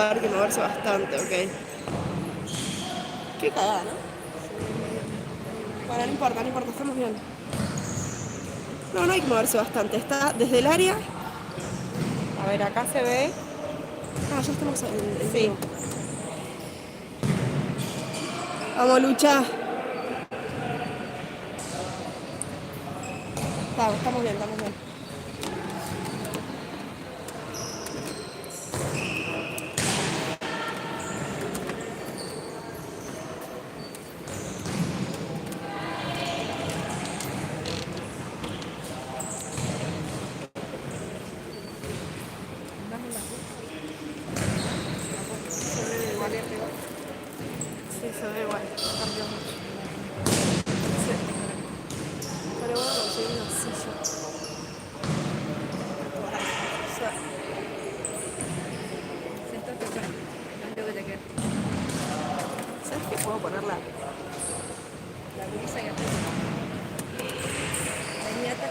va a haber que moverse bastante, ok. Qué cagada, ¿no? Bueno, no importa, no importa, estamos bien. No, no hay que moverse bastante. Está desde el área. A ver, acá se ve. Ah, ya estamos en Sí. vivo. Vamos, Lucha. Estamos bien, estamos bien. Se ve igual. Sí, se ve igual. Cambió mucho. Sí. Pero bueno, conseguir una silla. Sí. Siento que bueno, no creo que te quede. ¿Sabes qué? Puedo ponerla. La brisa y atrás. La ñata.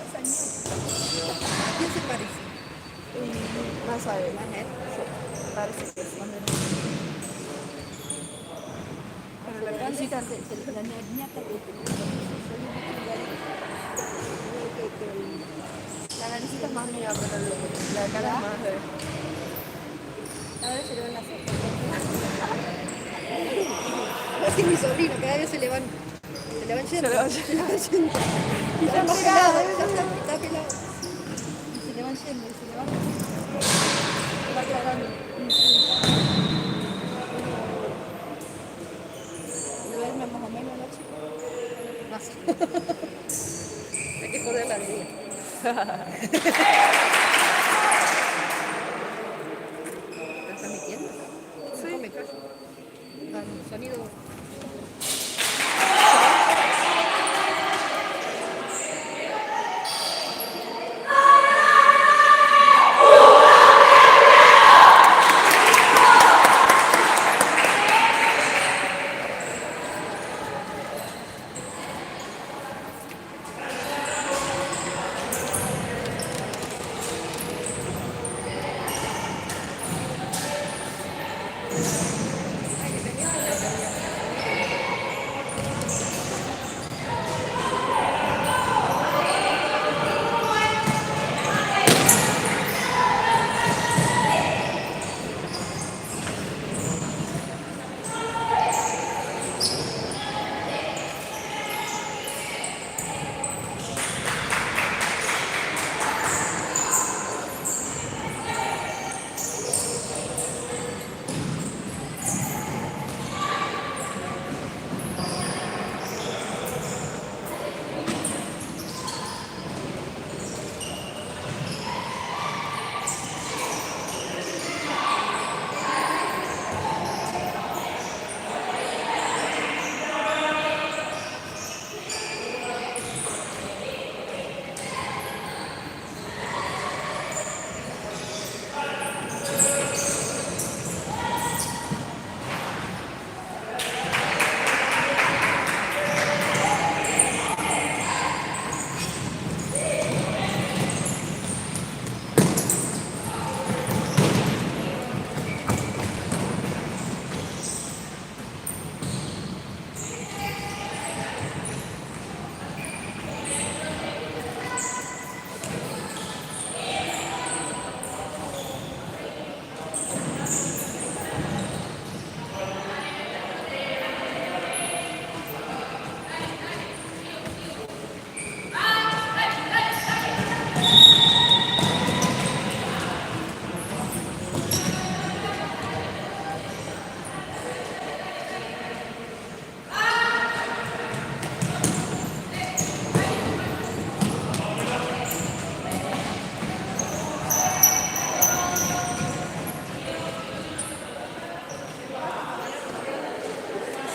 Esa ñata. ¿A quién se parece? Más a él. Más él. Sí. Parece que sí. Pero la ¿Dónde cabecita. la ñata que te La naricita es más mía, pero la cara es más de. Cada vez se le van las cejas. Así mi sobrino, cada vez se le van yendo. Se le va Se le van yendo. Y Está está pelado, pelado, está pelado. Y se le van yendo, y se le van. Se va aclarando. Duerme más o menos anoche. Más. Hay que joder la vida. ¿Estás transmitiendo? No me callo. Sonido.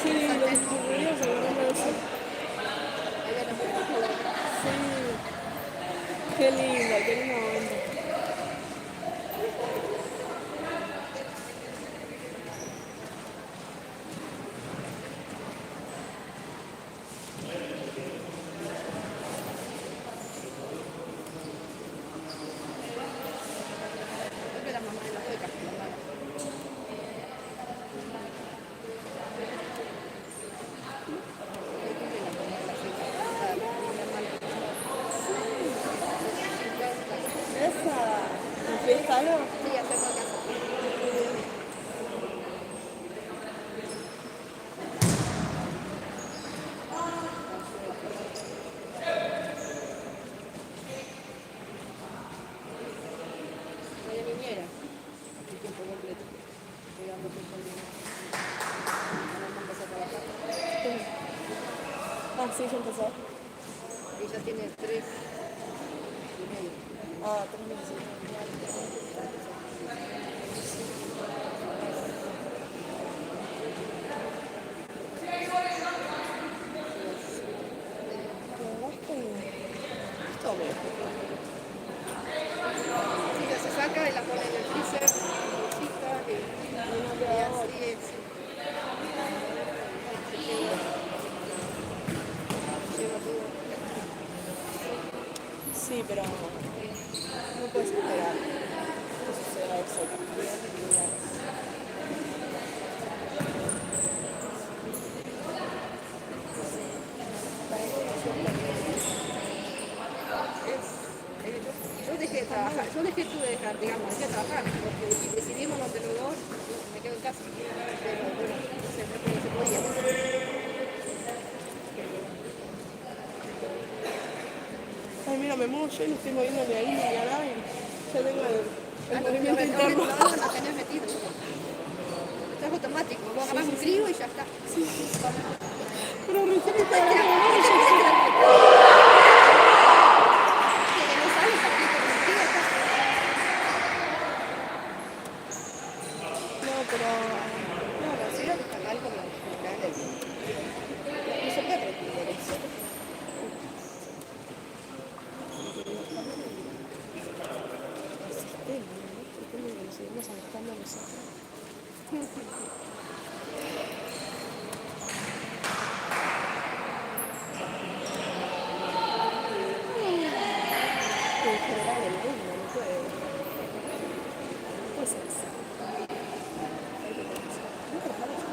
Sí, lo distribuimos acordando de eso. Sí. Qué lindo momento. ¿Ves algo? Sí, hacemos acá. No hay niñera. El tiempo completo. Cuidando tiempo libre. Ahora vamos a empezar a trabajar. Ah, sí, ya empezó. Ella tiene 3 y medio. Ah, 3 meses. Tome. Ella se saca y la pone en el freezer, en la bolsita, y así es. Lleva todo. Sí, pero no puedes esperar que suceda eso. Yo dejé de trabajar, yo dejé tú de dejar, digamos, dejé de trabajar, porque decidimos entre los dos, me quedo en casa. Pero bueno, no se podía. Ay, mira, me muevo yo y no estoy moviendo ni ahí ni allá y ya tengo el movimiento Pero interno. no lo tenés metido. Esto es automático, vos agarrás un frío y ya está. Pero recién estaba Que hablando. no sale, papito, con el frío está. No, pero No, la ciudad está mal como la ley. No se puede pretender eso. ¿por qué no lo seguimos adaptando nosotros? En general el mundo no puede ser así. Hay que pensar. No, pero vamos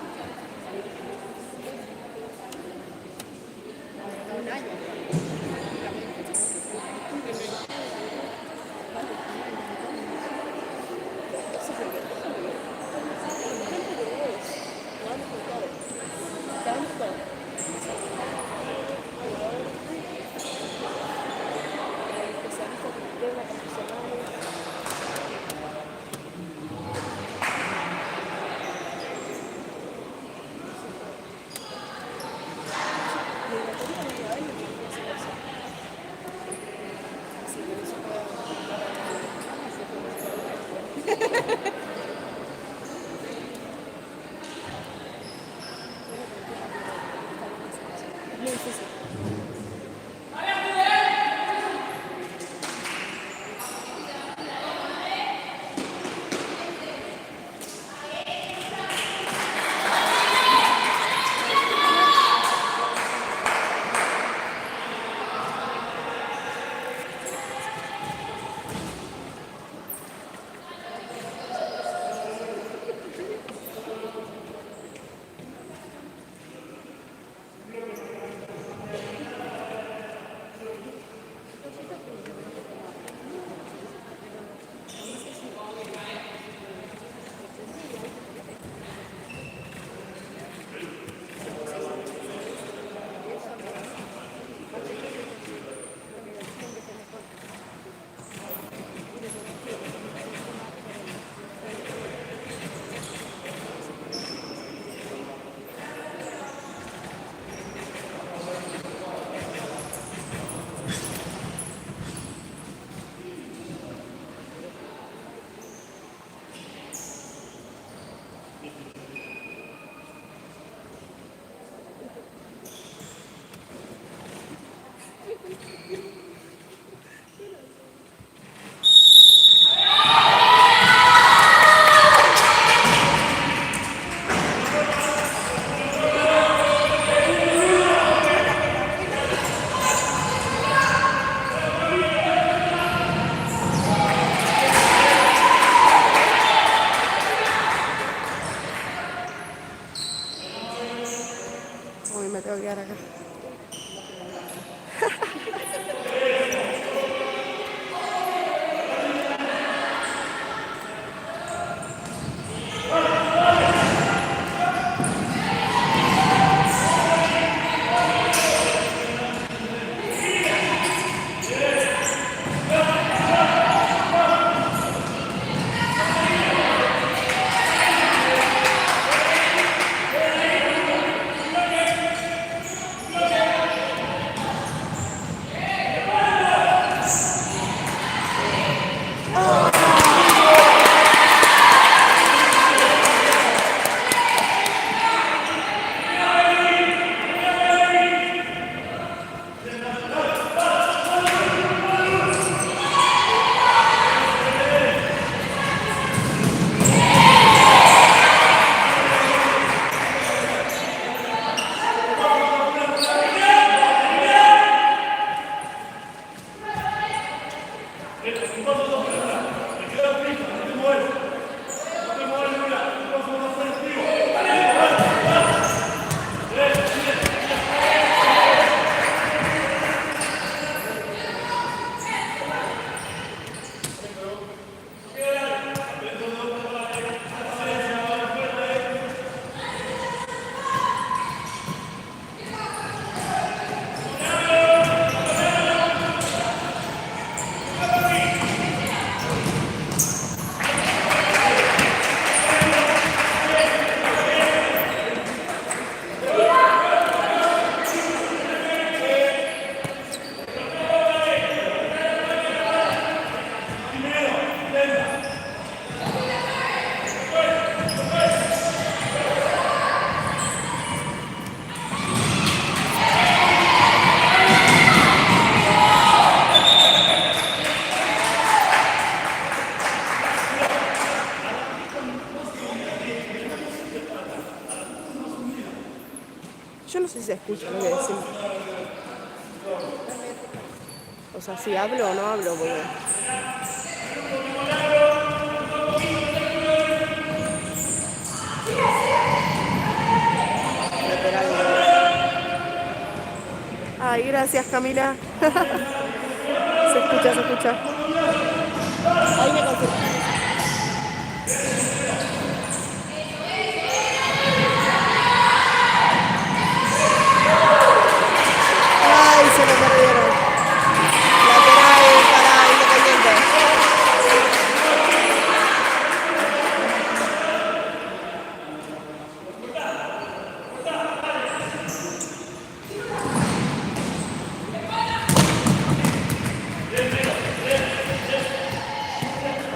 Un año. eso es lo que el tiempo que vos jugando con todo, tanto, especialistas en el tema, profesionales. Me encantaría venir a ver y que hacer eso. Así que eso es muy difícil. se escucha lo que decimos. O sea, si hablo o no hablo, porque... Lateral. Ay, gracias, Camila. Se escucha, se escucha. Ahí me confirma. Ay, se me perdieron. Lateral para Independiente.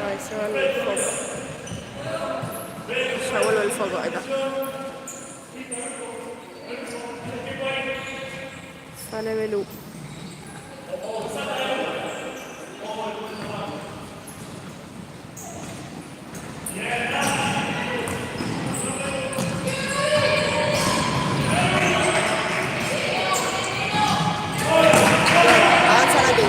Ay, se va el foco. Ya vuelve el foco, ahí está. Sale Belú. Avanzan aquí.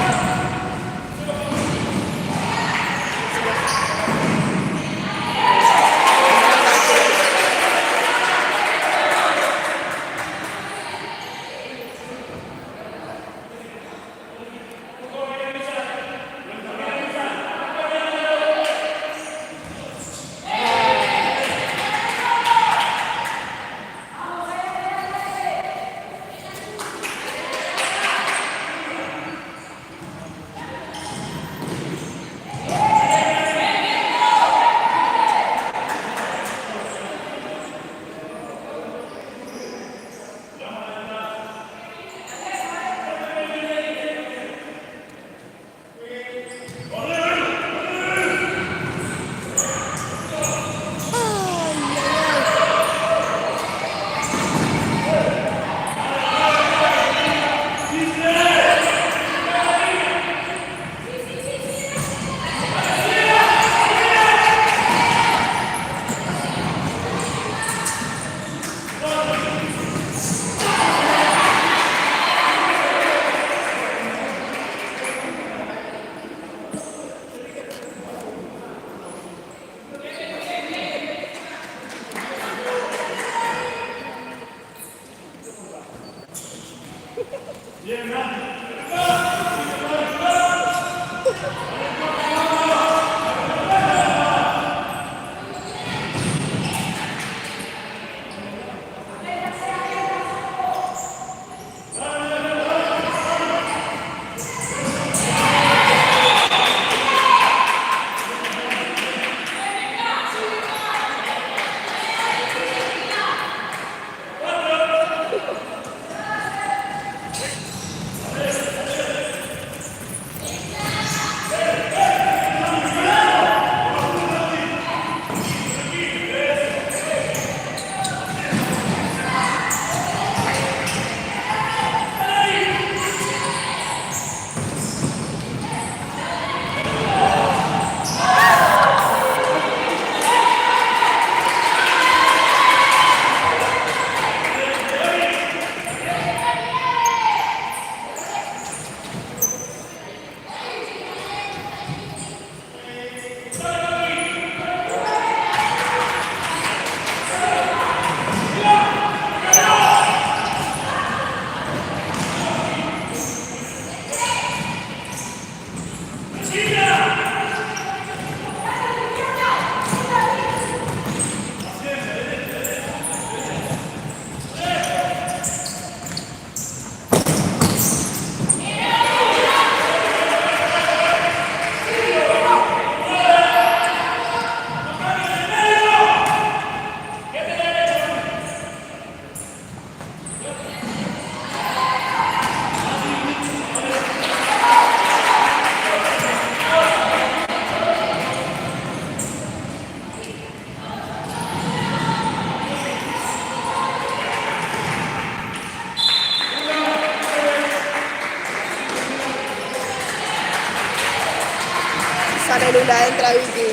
Sale Lula, entra Vicky.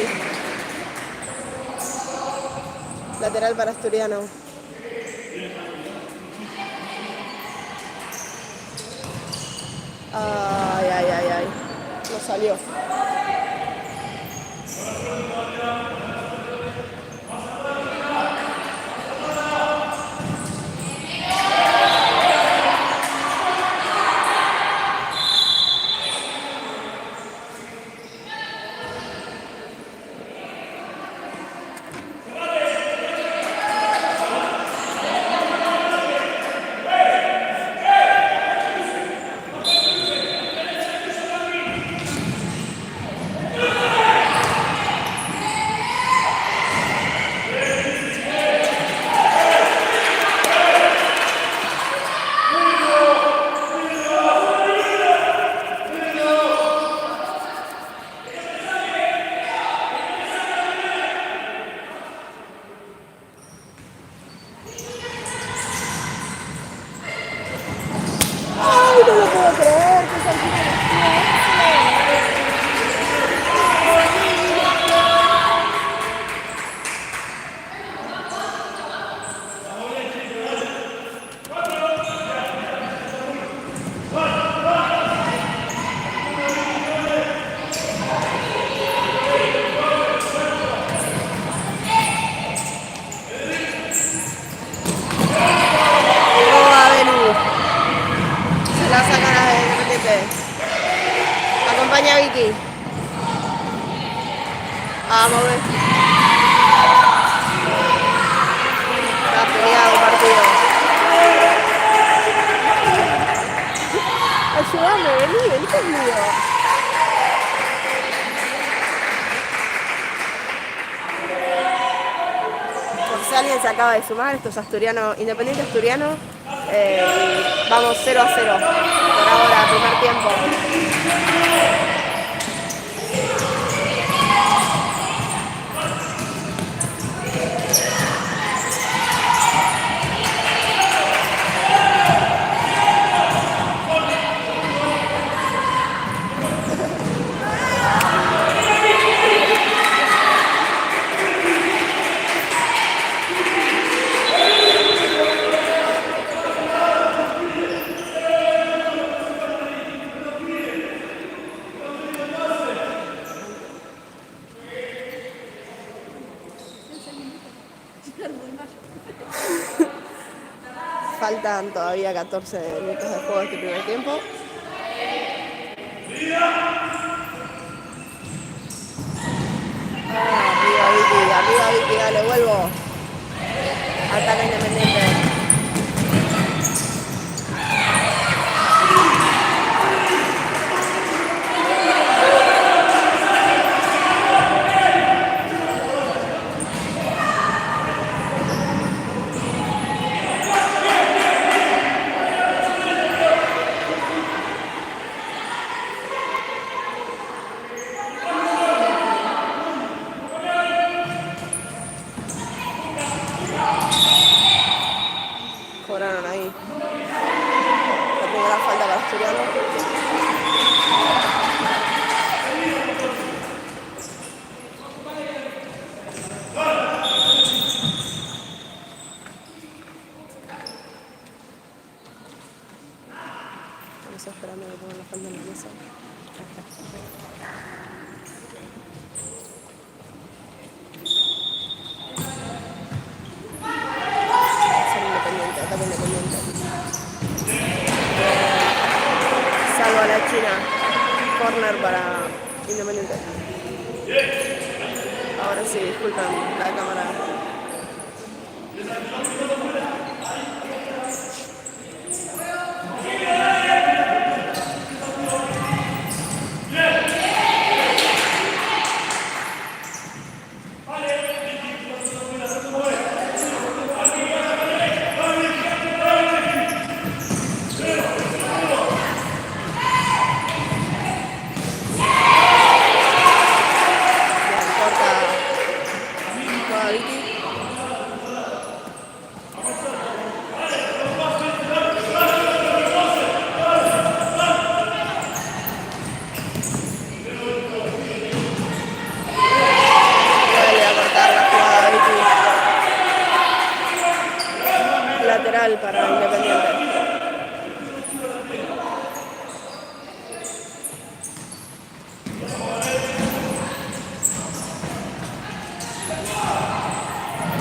Lateral para Asturiano. Ay, ay, ay, ay. No salió. Ay, no lo puedo creer. Qué ¿cómo va Belu? Se la sacan a Independiente. Acompaña a Vicky. Vamos, ve. Está peleado el partido. Ayúdame, vení conmigo. Por si alguien se acaba de sumar, esto es Asturiano, Independiente Asturiano. Vamos 0-0 por ahora, primer tiempo. Faltan todavía 14 minutos de juego de este primer tiempo. Arriba Vicky, dale, vuelvo. Ataca Independiente. Cobraron ahí. La primera falta para Asturiano. Estamos esperando que pongan la falta en la mesa. Independiente, ataque Independiente. Salvo a la China. Corner para Independiente. Ahora sí, disculpen la cámara.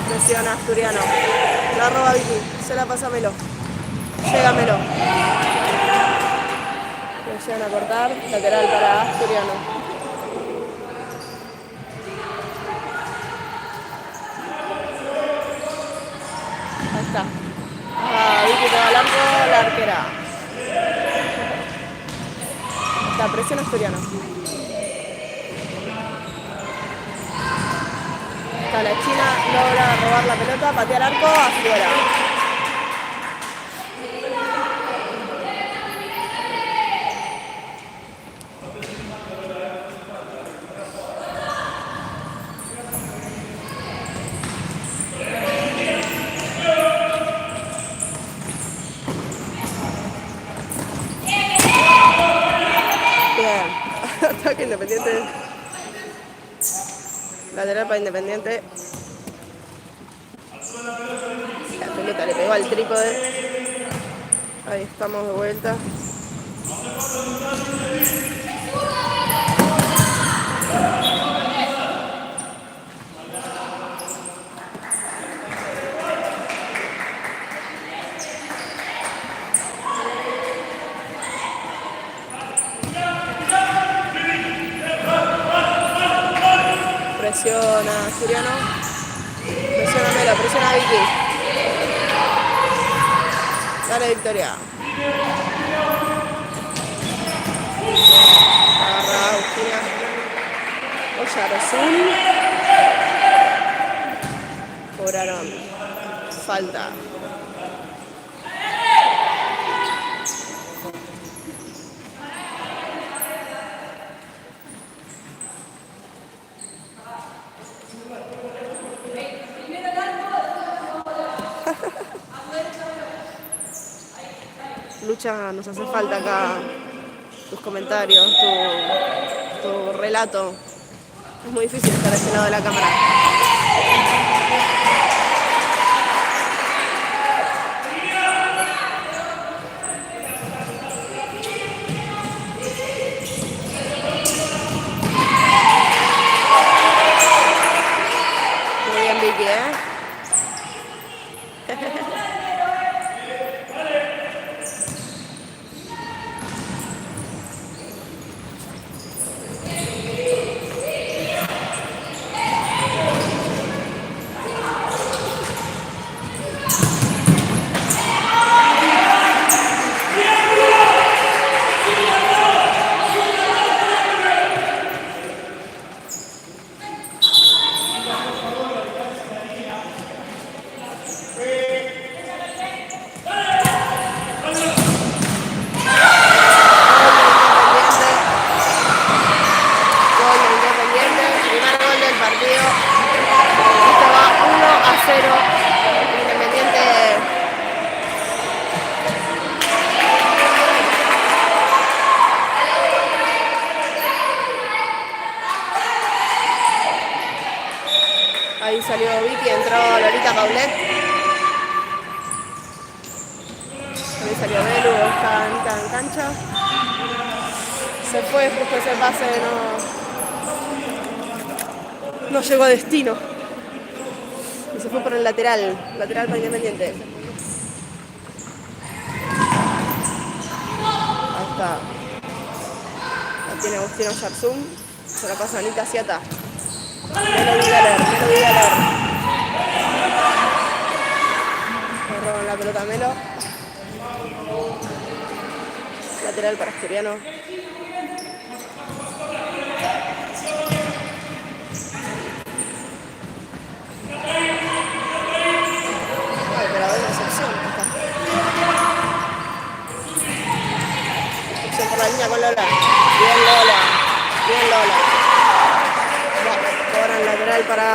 Presiona Asturiano. La roba Vicky. Se la pasa a Melo. Llega Melo. Lo llegan a cortar. Lateral para Asturiano. Ahí está. Ah, Vicky te va al arco. La arquera. Está, presiona Asturiano. Está la China, logra robar la pelota, patea al arco, afuera. Bien, ataque Independiente. Lateral para Independiente. La pelota le pegó al trípode. Ahí estamos de vuelta. Presiona Asturiano. Presiona Melo, presiona Vicky. Dale, Victoria. Agarra Agustina. Oyarzún. Cobraron falta. Lucha, nos hace falta acá tus comentarios, tu relato. Es muy difícil estar a este lado de la cámara. Muy bien, Vicky, ¿eh? Ahí salió Vicky, entró Lolita Paulet. Ahí salió Belu, está Anita en cancha. Se fue justo ese pase, no llegó a destino. Y se fue por el lateral para Independiente. Ahí está. La tiene Agustina Oyarzún. Se la pasa a Anita Ciata. Melo Vigaler. Le roban la pelota a Melo. Lateral para Asturiano. Ay, pero hay una excepción acá. Excepción por la línea con Lola. Bien Lola. Cobran lateral para...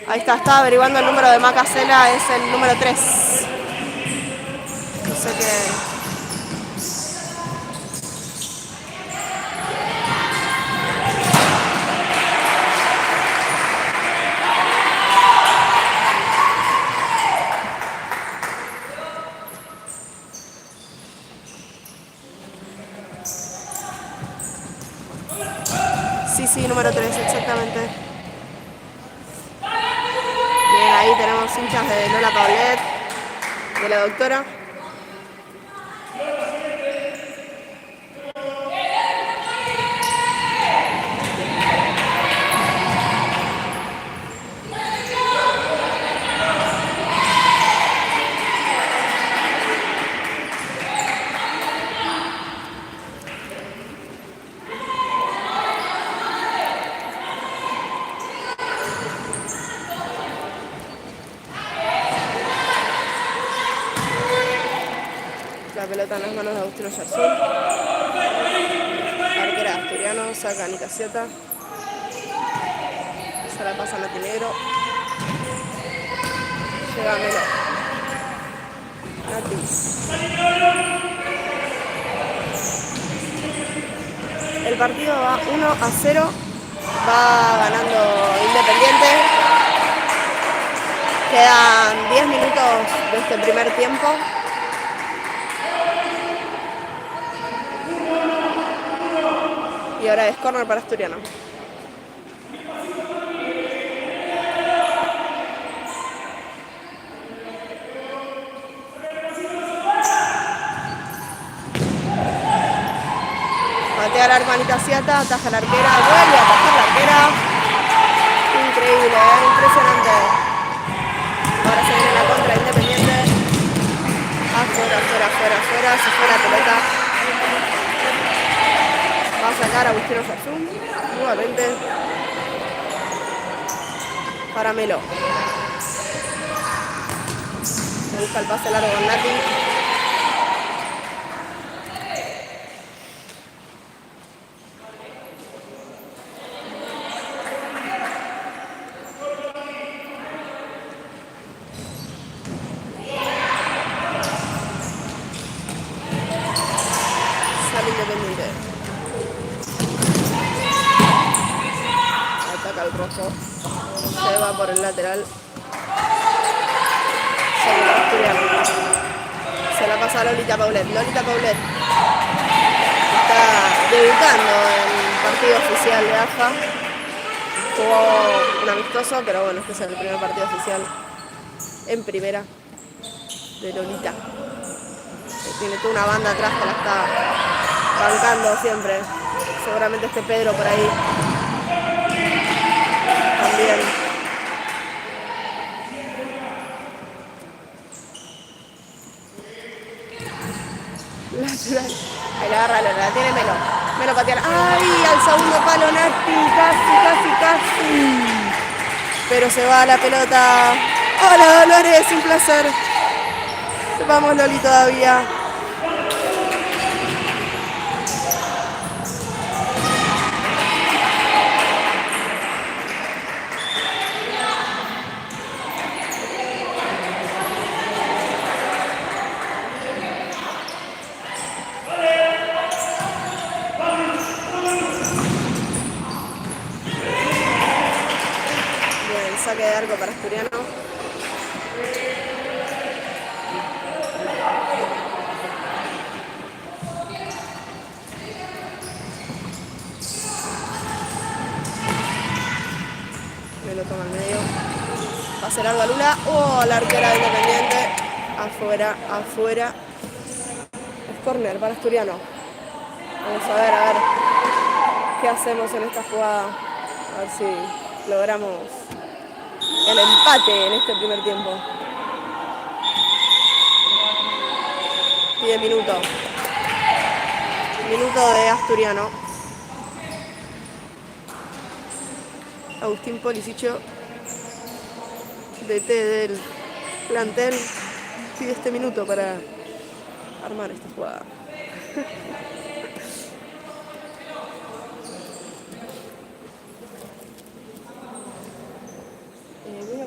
Ahí está, estaba averiguando el número de Macasela, es el número 3. No sé qué. Sí, número 3, exactamente. Bien, ahí tenemos hinchas de Lola Paulet, de la doctora. La pelota en las manos de Agustino Yarzún. Arquera Asturiano, saca Anita Cieta. Se la pasa a Nati Negro. Llega Melo. Nati. El partido va 1-0. Va ganando Independiente. Quedan 10 minutos de este primer tiempo. Y ahora es córner para Asturiano. Patea la hermanita Ciata, ataja la arquera, vuelve a atajar la arquera. Increíble, impresionante. Ahora se viene la contra Independiente. Afuera, se fue la pelota. Va a sacar a Agustino Yarzún, nuevamente. Para Melo. Se busca el pase largo con Nati. Sale Independiente. Ataca el rojo. Se va por el lateral. Se la pasa a Lolita Paulet. Lolita Paulet está debutando en partido oficial de AFA. Jugó un amistoso, pero bueno, este es el primer partido oficial en primera de Lolita. Tiene toda una banda atrás que la está bancando siempre. Seguramente esté Pedro por ahí también. Ahí la agarra, la tiene Melo. Melo patea. ¡Ay! Al segundo palo Nati. Casi. Pero se va la pelota. ¡Hola, Dolores! Un placer. Vamos, Loli, todavía. Saque de arco para Asturiano. Me lo toma al medio. Pase largo a Lula. ¡Oh! La arquera de Independiente. Afuera. Es córner para Asturiano. Vamos a ver qué hacemos en esta jugada. A ver si logramos el empate en este primer tiempo. Pide minuto de Asturiano. Agustín Policicho, DT del plantel, pide este minuto para armar esta jugada. Voy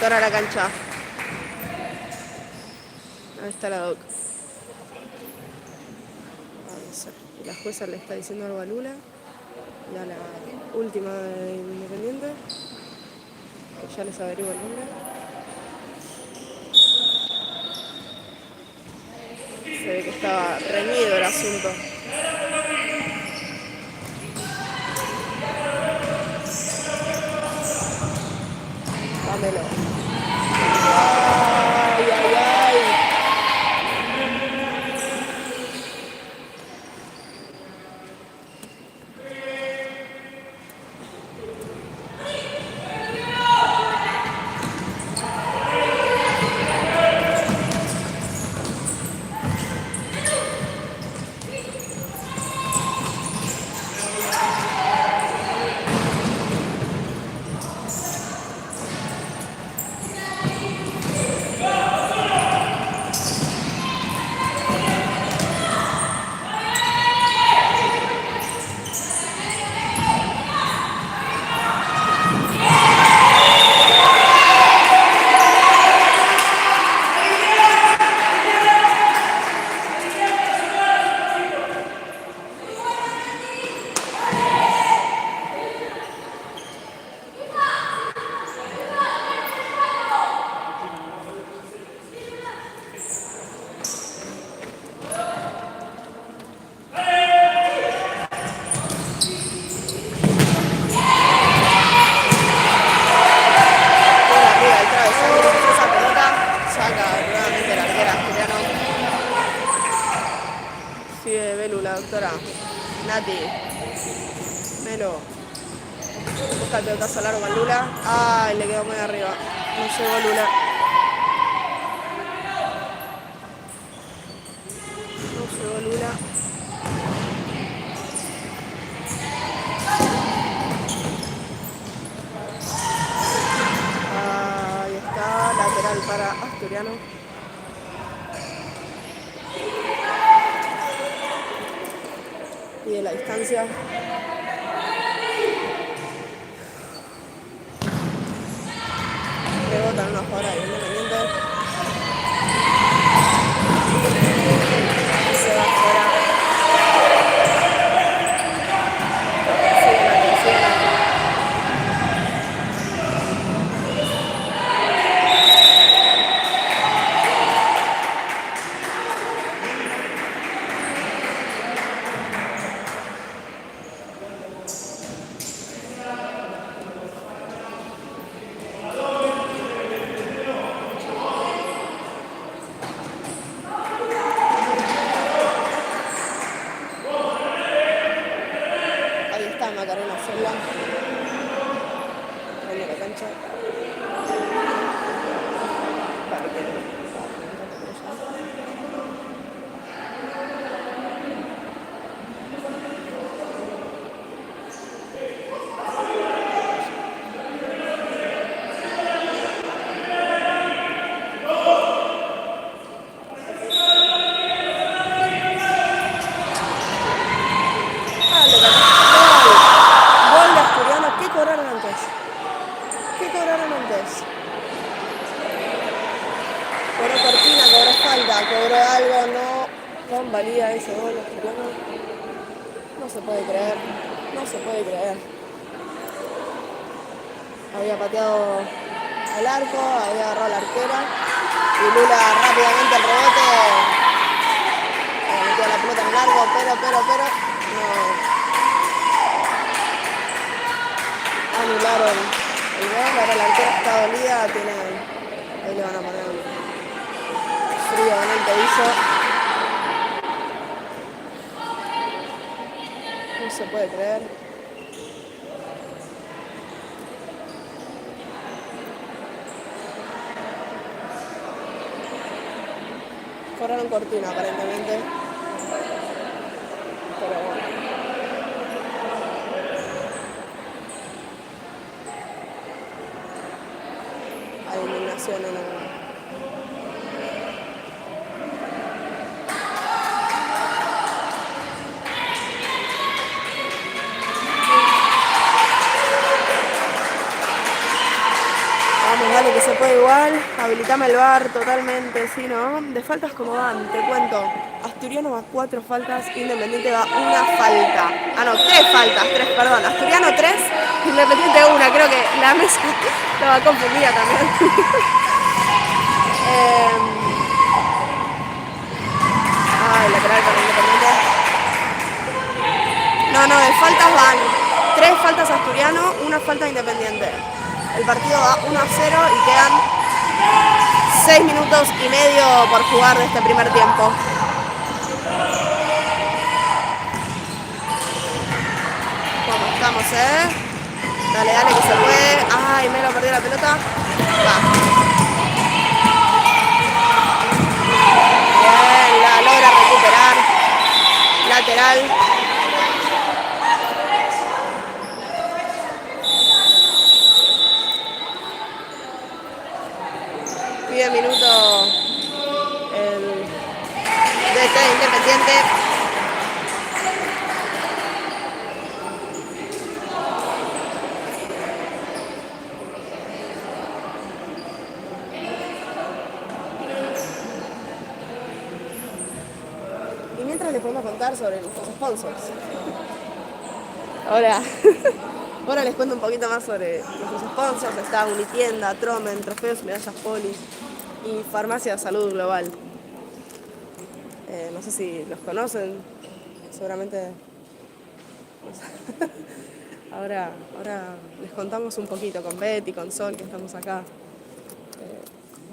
Doctora a la cancha. Ahí está la doc. Vamos a ver. Y la jueza le está diciendo algo a Lula. Y a la última de Independiente. Que ya les averiguo el nombre. Se ve que estaba reñido el asunto. Dámelo. Ay, ay, ay. Doctora, Nati, Melo, busca el pelotazo largo con Lula. Ay, le quedó muy arriba. No llegó Lula. No llegó Lula. Ahí está, lateral para Asturiano. Y de la distancia. Rebota en una jugada de Independiente. Se va afuera. Sigue la atención. Macarena Sola, en la cancha. Cobró Cortina, cobró falta, cobró algo, no convalida ese gol asturiano. No se puede creer, no se puede creer. Había pateado al arco, había agarrado a la arquera y Lula rápidamente al rebote metió la pelota en largo, pero no anularon el gol. Ahora la arquera está dolida, ahí le van a poner frío en el tobillo. No se puede creer. Corraron cortina aparentemente. Pero bueno. Hay indignación en el... Dale que se puede igual. Habilitame el bar totalmente, sí, ¿no? De faltas como van, te cuento. Asturiano va 4 faltas, Independiente va 1 falta. Ah, no, 3 faltas, 3, perdón. Asturiano 3, Independiente 1. Creo que la mesa estaba confundida también. Lateral para Independiente. No, de faltas van 3 faltas Asturiano, 1 falta Independiente. El partido va 1-0 y quedan 6 minutos y medio por jugar de este primer tiempo. ¿Cómo estamos, Dale, que se puede. Ay, me lo perdí la pelota. Va. Bien, la logra recuperar. Lateral. Pide minuto el DT de Independiente. Y mientras les podemos contar sobre nuestros sponsors. Ahora les cuento un poquito más sobre nuestros sponsors. Está Unitienda, Tromen, Trofeos, Medallas Poli y Farmacia de Salud Global. No sé si los conocen, seguramente. Ahora les contamos un poquito con Betty, con Sol, que estamos acá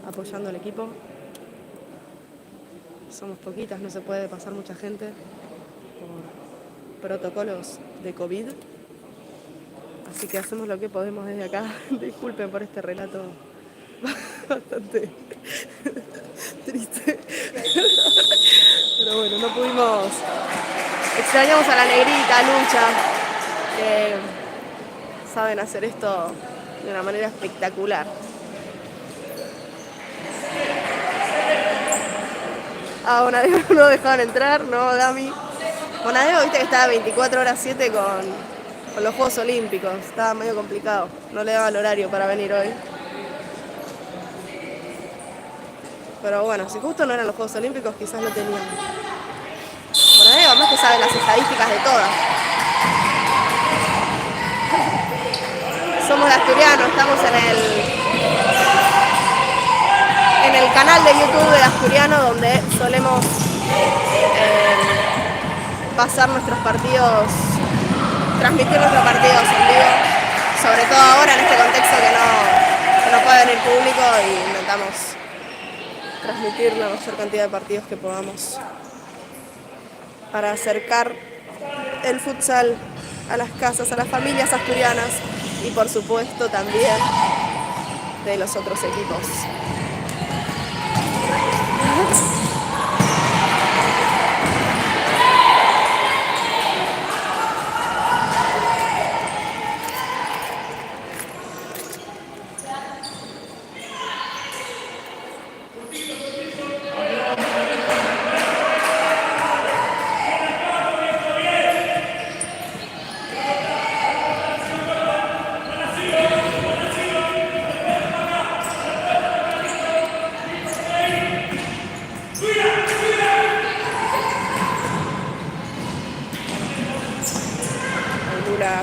apoyando al equipo. Somos poquitas, no se puede pasar mucha gente por protocolos de COVID. Así que hacemos lo que podemos desde acá. Disculpen por este relato bastante triste. Pero bueno, no pudimos. Extrañamos a la negrita, a Lucha, que saben hacer esto de una manera espectacular. A Bonadeo no lo dejaban entrar, no, Dami. Bonadeo, viste que estaba 24/7 con los Juegos Olímpicos. Estaba medio complicado. No le daba el horario para venir hoy. Pero bueno, si justo no eran los Juegos Olímpicos, quizás lo tenían. Bonadeo, además que sabe las estadísticas de todas. Somos de Asturiano, estamos en el canal de YouTube de Asturiano, donde solemos pasar nuestros partidos, transmitir nuestros partidos en vivo, sobre todo ahora en este contexto que no puede venir público, y intentamos transmitir la mayor cantidad de partidos que podamos para acercar el futsal a las casas, a las familias asturianas y por supuesto también de los otros equipos.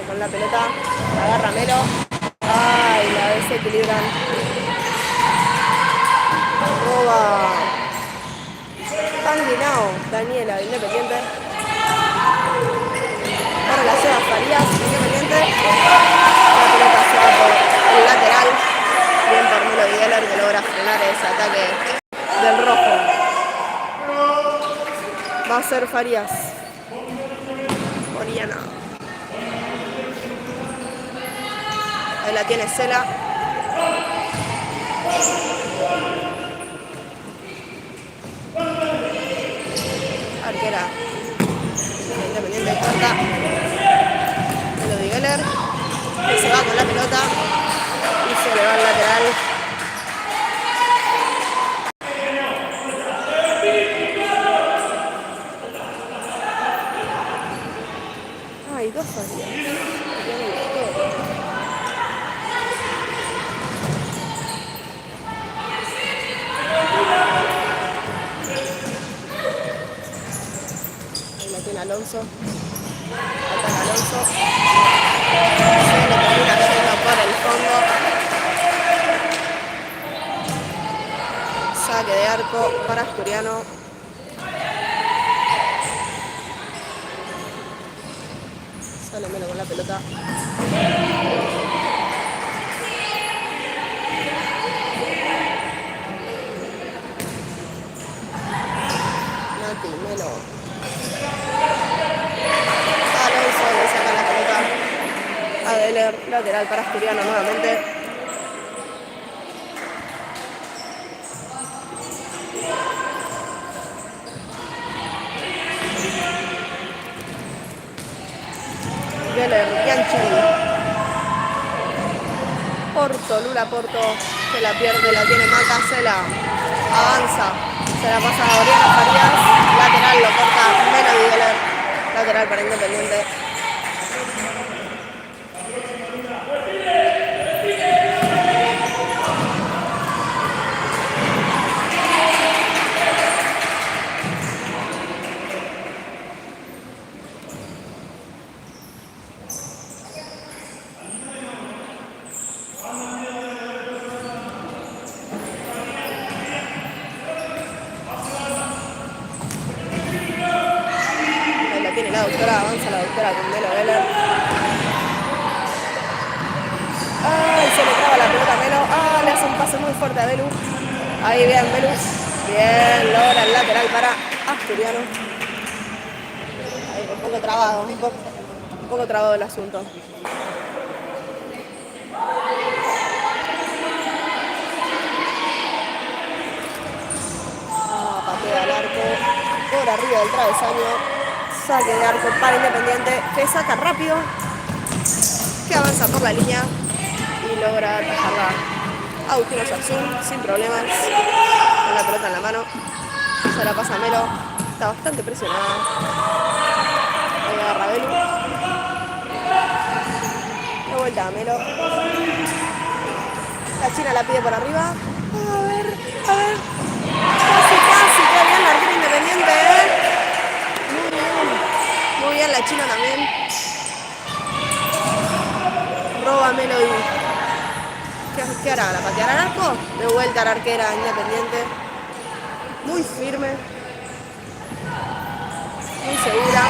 Con la pelota, agarra Melo. Ay, la desequilibran. Roba Tanguinao, Daniela, de Independiente. Ahora la lleva Farías, Independiente. La pelota se va por el lateral. Bien por Melo Dieler, que logra frenar ese ataque del rojo. Va a ser Farías. Oriana. Ahí la tiene Cela. Arquera Independiente corta. Melo Dieler. Y se va con la pelota. Y se le va al lateral. Ay, dos Farías. Alonso. Ataca Alonso. Se le termina yendo por el fondo. Saque de arco para Asturiano. Sale Melo con la pelota. Nati, Melo. Alonso le saca la pelota a Deller. Lateral para Asturiano nuevamente. Deller, Bianchi. Porto, Lula Porto, se la pierde, la tiene Maca, se la avanza, se la pasa a Oriana Farías, lateral, lo corta Melody Deller, lateral para Independiente. Tiene la doctora, avanza la doctora con Melo Deller. Ay, se le traba la pelota a Melo. Ah, le hace un pase muy fuerte a Belu. Ahí bien, Belu. Bien, logra el lateral para Asturiano. Ahí, un poco trabado, un poco trabado el asunto. Patea al arco por arriba del travesaño. Saque de arco para Independiente, que saca rápido, que avanza por la línea y logra atajarla a Agustino Saxún sin problemas, con la pelota en la mano. Se la pasa a Melo, está bastante presionada. Ahí agarra Belu. De vuelta a Melo. La China la pide por arriba. A ver. Casi, qué bien la arquera Independiente, Muy bien la China también. Roba Melody. ¿Qué hará? ¿La pateará al arco? De vuelta a la arquera Independiente. Muy firme. Muy segura.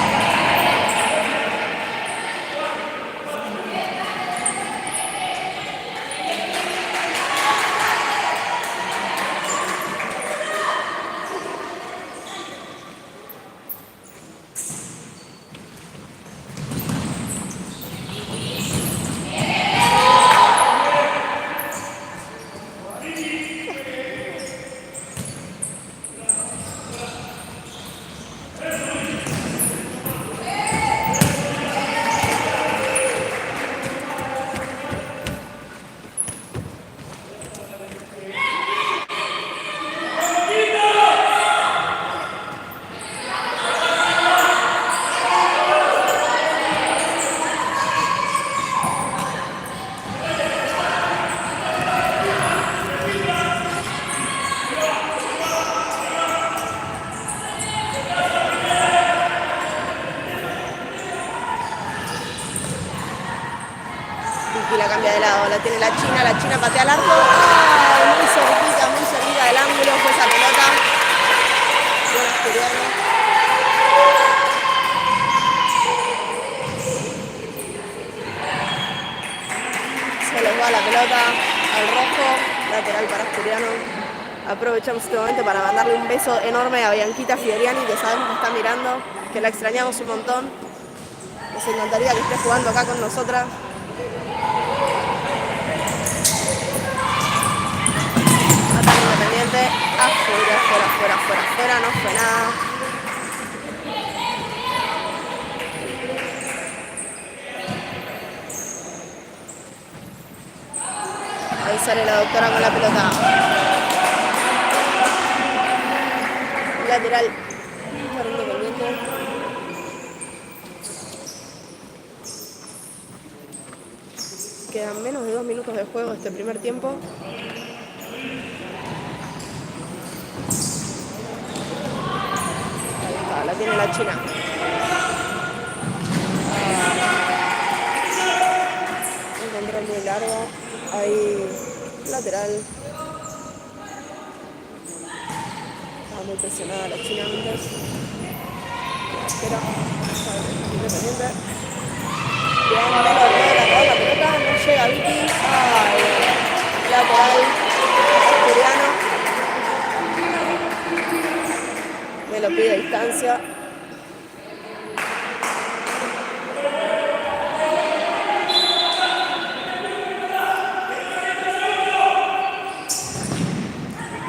Y la cambia de lado, la tiene la China patea al arco. ¡Ay! Muy cerquita del ángulo fue esa pelota. Buen Asturiano. Se les va la pelota al rojo, lateral para Asturiano. Aprovechamos este momento para mandarle un beso enorme a Bianquita Fioriani, que sabemos que está mirando, que la extrañamos un montón. Nos encantaría que esté jugando acá con nosotras. Independiente, afuera, no fue nada. Ahí sale la doctora con la pelota. Lateral para Independiente. Quedan menos de 2 minutos de juego este primer tiempo. La tiene la China. Ahí, lateral. Estaba muy presionada la China antes. Pero, Independiente. Bien, Melo logra robar la pelota, no llega Vicky. Ay, lateral. Asturiano. Melo pide distancia.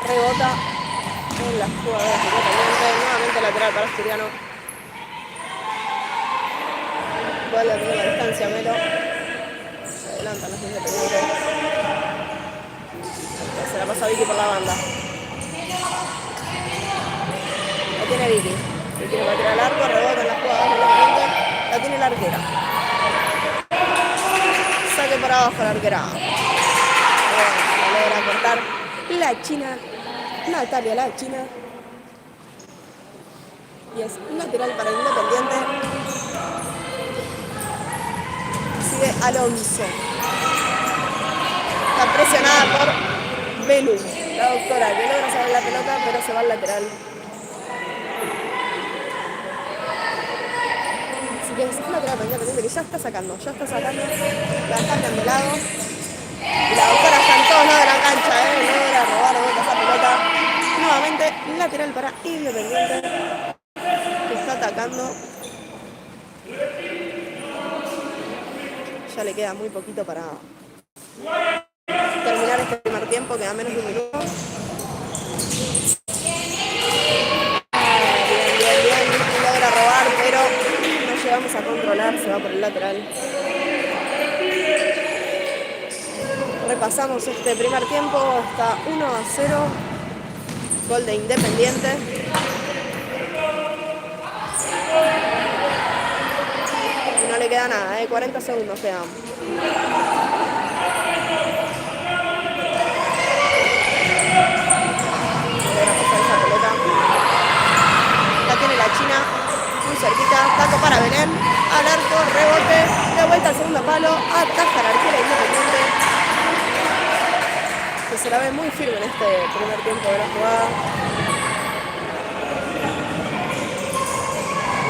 Rebota en la jugada de Independiente. Nuevamente lateral para Asturiano. Vuelve a tener la distancia Melo. Se adelantan los Independientes. Se la pasa Vicky por la banda. La tiene Vicky. Se quiere batir al arco, rebota en la jugada de Independiente. La tiene la arquera. Saque para abajo la arquera. Bueno, la logra cortar la China. Natalia la China. Y es lateral para Independiente. Sigue Alonso. Está presionada por Belú, la doctora, que logra sacar la pelota, pero se va al lateral. Así que es lateral para Independiente, que ya está sacando. La cambian de lado. Y la doctora está en todos lados de la cancha, logra robar de vuelta esa pelota. Nuevamente lateral para Independiente, que está atacando. Ya le queda muy poquito para terminar este primer tiempo, queda menos de un minuto. Bien, logra robar, pero no llegamos a controlar, se va por el lateral. Repasamos este primer tiempo, está 1-0, gol de Independiente. Y no le queda nada, 40 segundos quedan. La tiene la China, muy cerquita, taco para Belén, al arco, rebote, de vuelta al segundo palo, ataja la arquera Independiente, que se la ve muy firme en este primer tiempo de la jugada.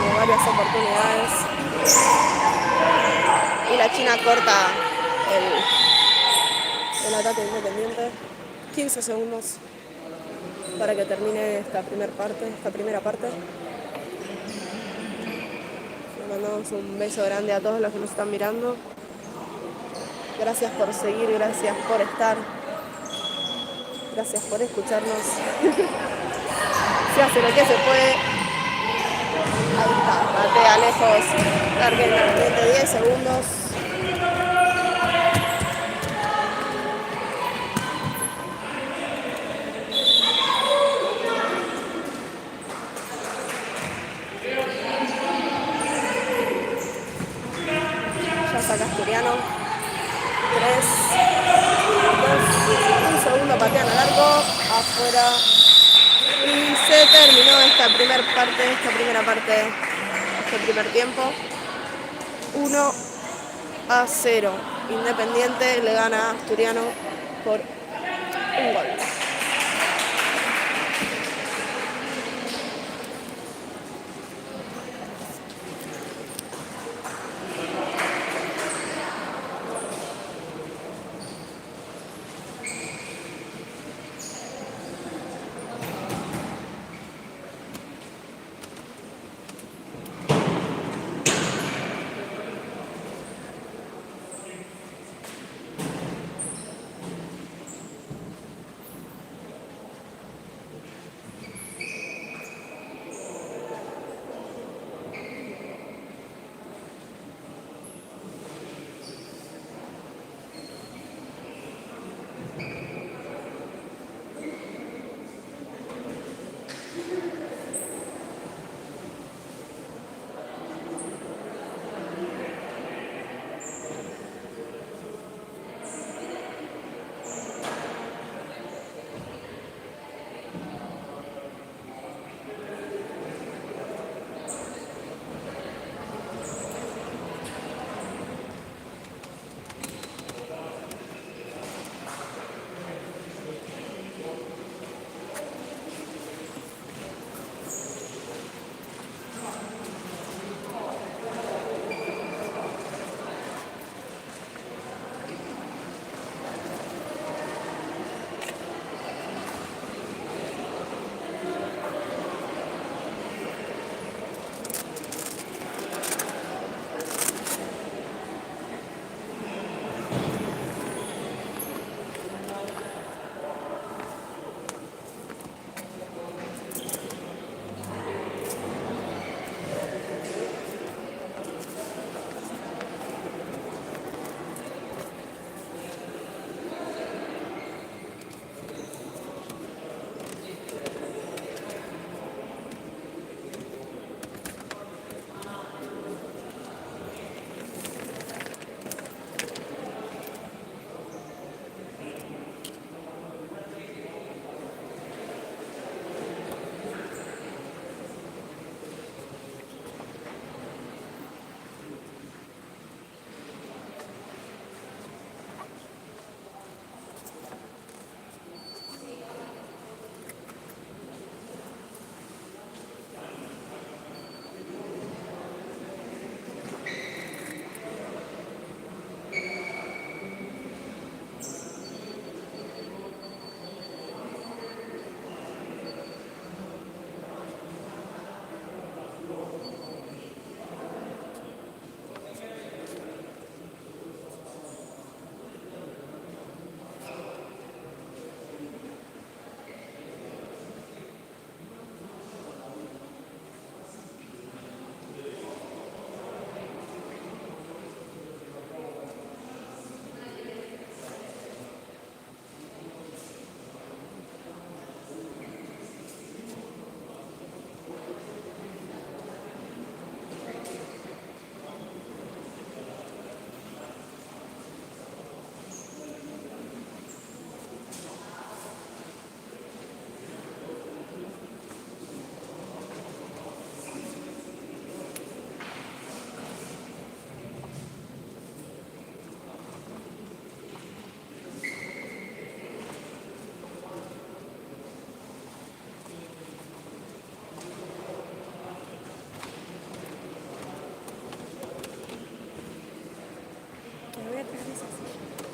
Tiene varias oportunidades. Y la China corta el ataque Independiente. 15 segundos para que termine esta primera parte. Le mandamos un beso grande a todos los que nos están mirando. Gracias por seguir, gracias por estar, gracias por escucharnos. Se hace lo que se puede. Ahí está, patea lejos, larga Independiente, 10 segundos. Saca Asturiano. 3, 2, un segundo, patean al arco, afuera. Y se terminó esta primera parte, este primer tiempo. 1-0. Independiente le gana a Asturiano por un gol.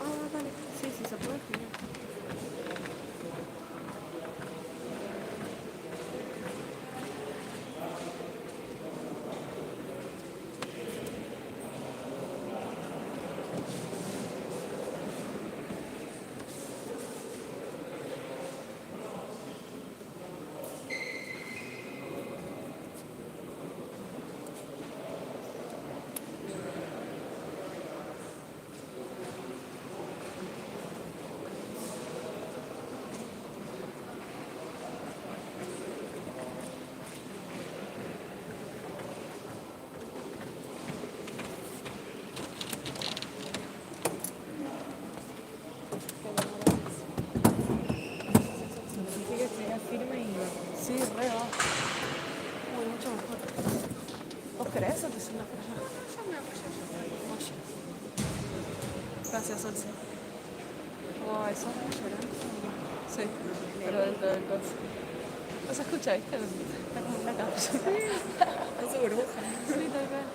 Ah, dale. Sí, sí, se puede. Genial. Sentí que estuviera firme y iba. Sí, re va. Uy, mucho mejor. ¿Vos querés o te suena para allá? Yo me apoyo yo. Oye. Gracias, Olsi. Oh, eso es llorando. Sí, pero dentro del coche. No se escucha, ¿viste? Está como una capilla. Es su burbuja. Sí, tal cual.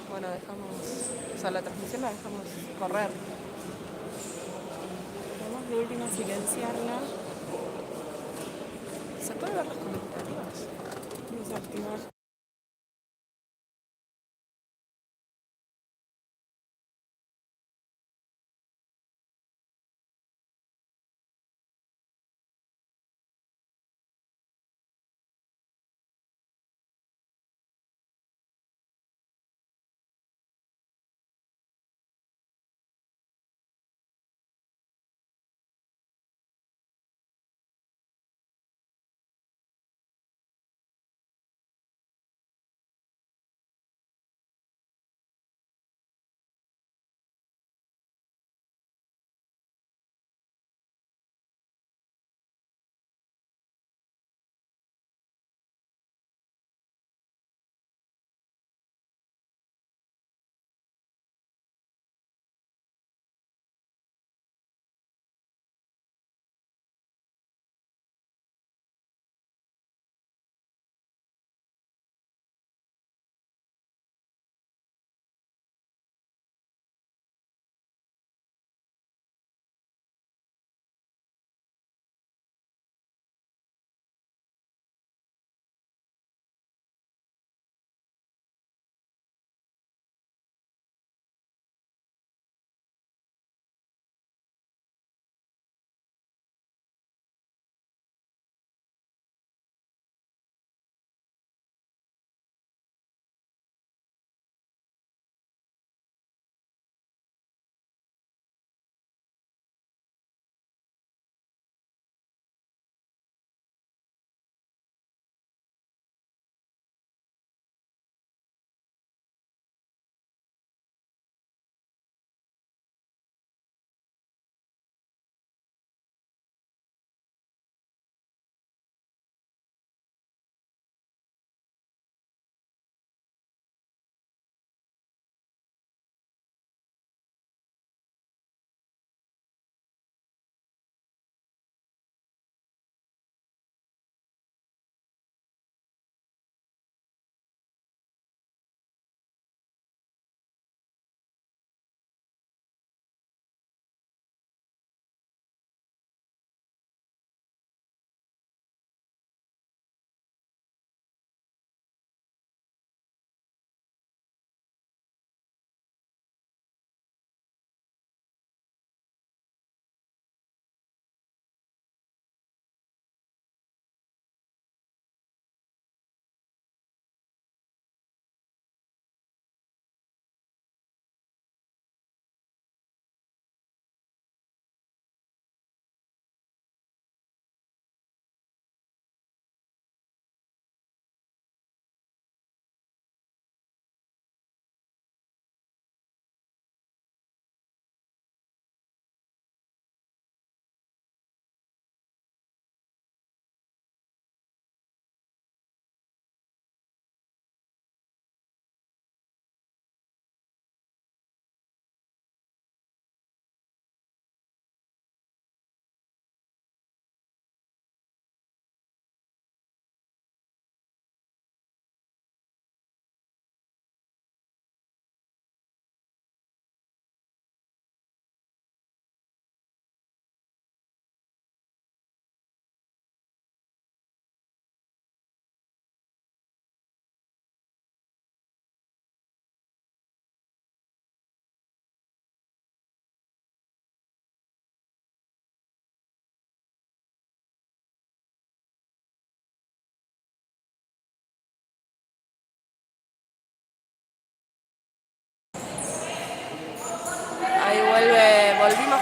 Bueno, dejamos, o sea, la transmisión la dejamos correr. Vamos de última a silenciarla. ¿Se puede ver los comentarios? Desactivar.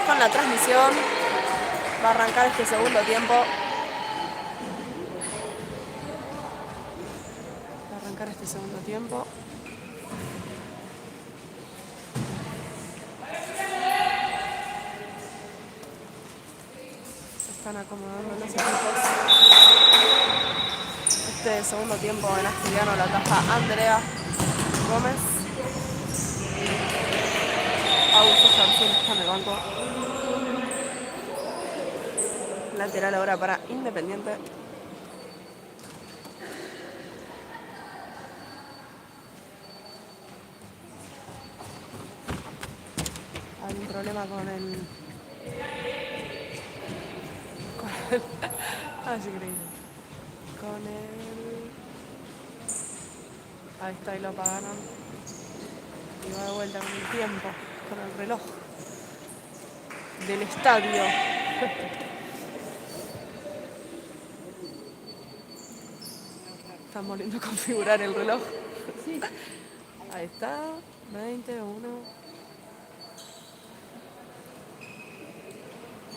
con la transmisión. Va a arrancar este segundo tiempo. Va a arrancar este segundo tiempo. Se están acomodando los equipos. Este segundo tiempo en Asturiano la ataja Andrea Gómez. Augusto Samsung está en el banco. Lateral ahora para Independiente. Hay un problema con el... Ah, es increíble. Con el... Ahí está, y lo apagaron. Y va de vuelta con el tiempo, con el reloj del estadio. Están volviendo a configurar el reloj. Ahí está, 20, 1.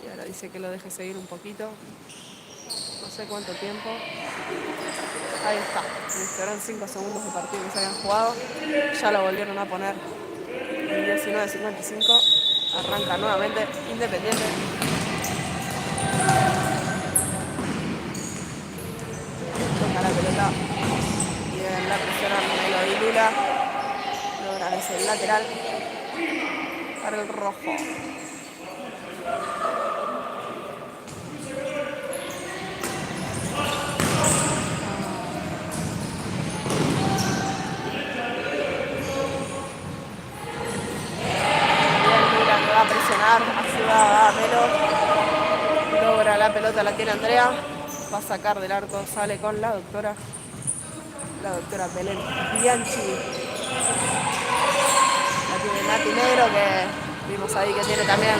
Y ahora dice que lo deje seguir un poquito. No sé cuánto tiempo. Ahí está. Serán 5 segundos de partido que se habían jugado. Ya lo volvieron a poner. 19:55. Arranca nuevamente Independiente. Toca la pelota. Bien, la presiona Melo y Lula. Logran ese lateral para el rojo. Va a presionar, ayuda a Melo, logra la pelota, la tiene Andrea, va a sacar del arco, sale con la doctora Belén Bianchi, la tiene Nati Negro, que vimos ahí que tiene también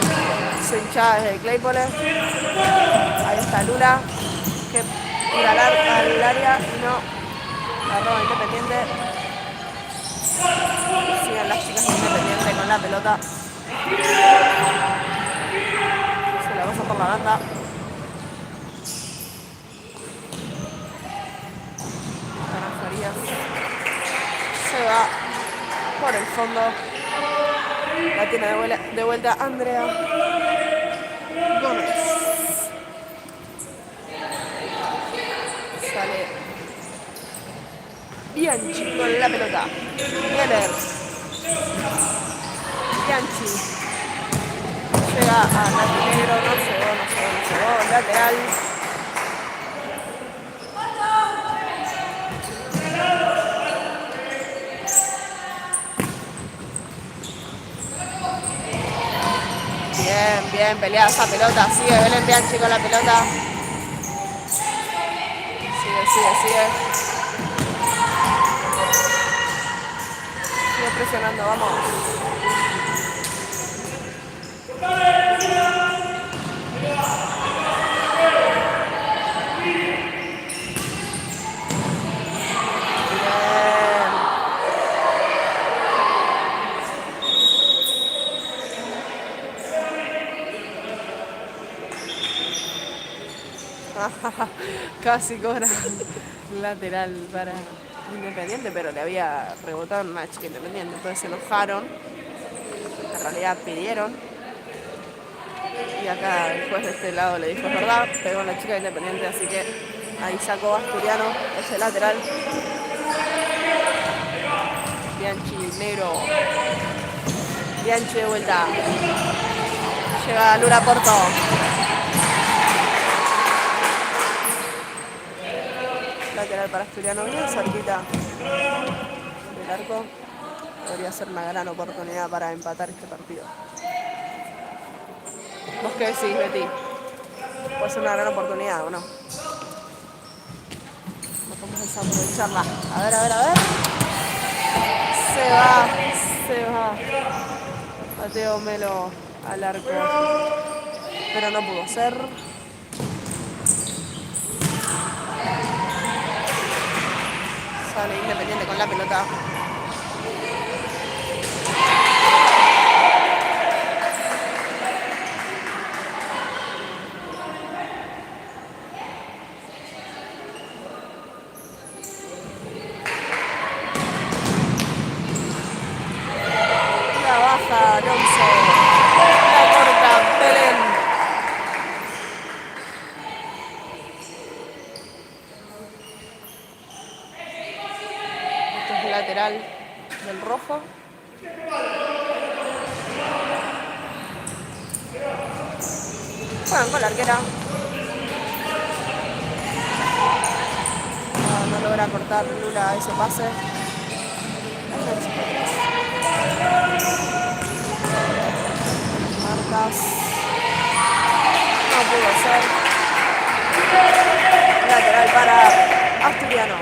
su hinchada desde Claypole. Ahí está Lula, que tira al área y no, la roba Independiente. Siguen las chicas de Independiente con la pelota. Se la pasa por la banda. Ana Farías se va por el fondo. La tiene de vuelta Andrea Gómez. Sale Bianchi con la pelota. Geller. Bianchi. Llega a Nati Negro, no llegó, lateral. Bien peleada esa pelota, sigue Belén Bianchi con la pelota. Sigue. Sigue presionando, vamos. Casi cobra lateral para Independiente, pero le había rebotado en una chica Independiente, entonces se enojaron. En realidad pidieron. Y acá el juez de este lado le dijo, es verdad, pegó a la chica Independiente, así que ahí sacó Asturiano ese lateral. Bianchi, Negro. Bianchi de vuelta. Llega Lula Porto. Lateral para Asturiano, bien cerquita del arco. Podría ser una gran oportunidad para empatar este partido. ¿Vos qué decís, Betty? Puede ser una gran oportunidad, ¿o no? Vamos a desaprovecharla. A ver. Se va. Mateo Melo al arco. Pero no pudo ser. Sale Independiente con la pelota. lateral del rojo. Juegan con la arquera. No logra cortar Lula ese pase. Marcas. No pudo ser. Lateral para Asturiano.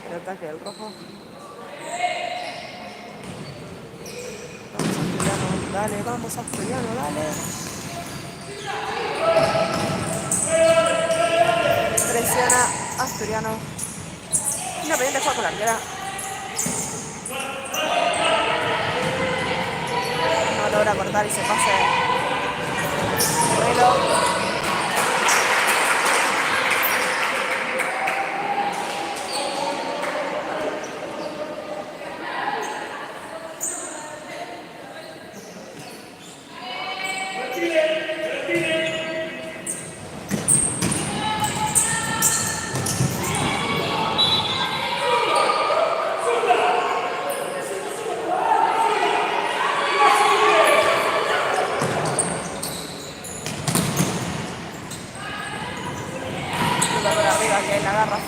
El ataque del rojo. Vamos Asturiano, dale. Presiona Asturiano. Independiente juega con la arquera. No logra cortar y se pase. Vuelo.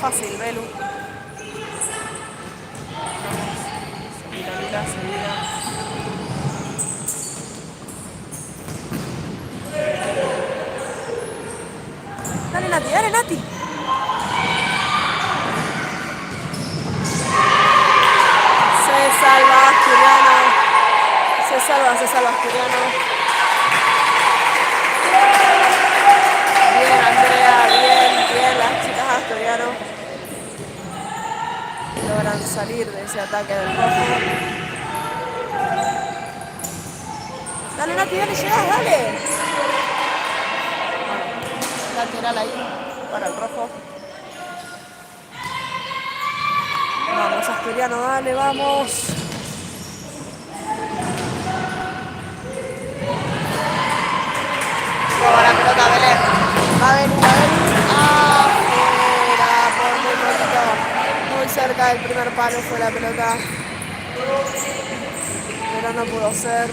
Fácil, Belu. Seguida. Dale, Nati, dale, Nati. Se salva Asturiano. Se salva Asturiano. Bien, Andrea, bien, las chicas Asturiano. Logran salir de ese ataque del rojo. Dale, Nati, dale, llegás, dale. Bueno, lateral ahí para el rojo. Vamos, Asturiano, dale, vamos. Toma la pelota, Belén. Va a venir. Afuera, por muy poquito. Muy cerca del primer palo fue la pelota, pero no pudo ser.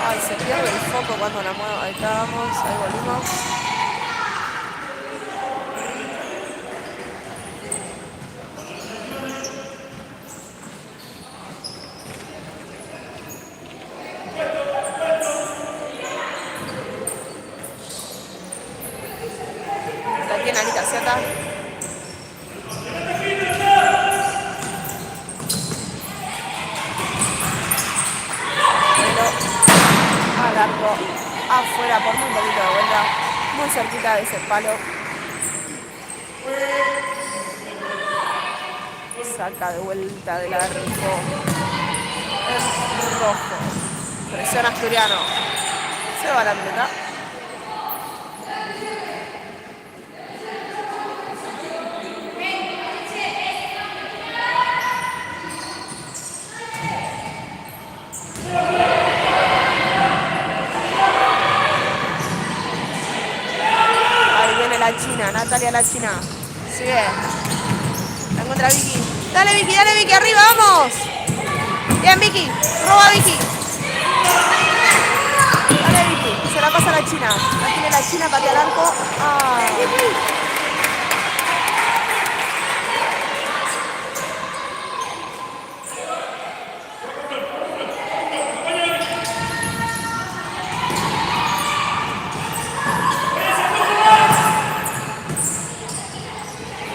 Ay, se pierde el foco cuando la muevo. Ahí estábamos, ahí volvimos. La tiene Anita Ciata. Largo afuera por muy poquito de vuelta, muy cerquita de ese palo. Saca de vuelta del arco el rojo. Presiona Asturiano. Se va la pelota. La China, Natalia la China. Sigue. La encuentra Vicky. Dale Vicky, arriba, vamos. Bien, Vicky. Roba, Vicky. Dale, Vicky. Se la pasa a la China. La tiene la China, patea al arco. Ah.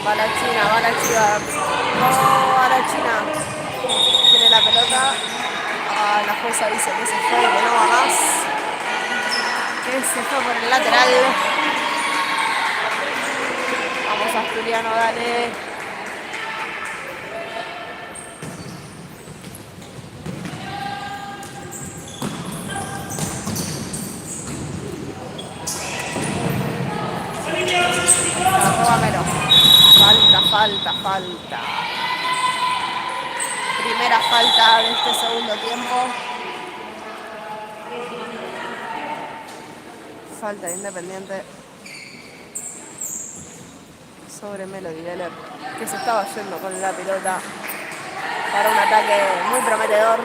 Va la China, va la China. No, va la China. Tiene la pelota. Ah, la jueza dice que se fue, que no va más. Que se fue por el lateral. Vamos, Asturiano, dale. Róbamelo. Falta. Primera falta de este segundo tiempo. Falta de Independiente sobre Melody Geller, que se estaba yendo con la pelota para un ataque muy prometedor.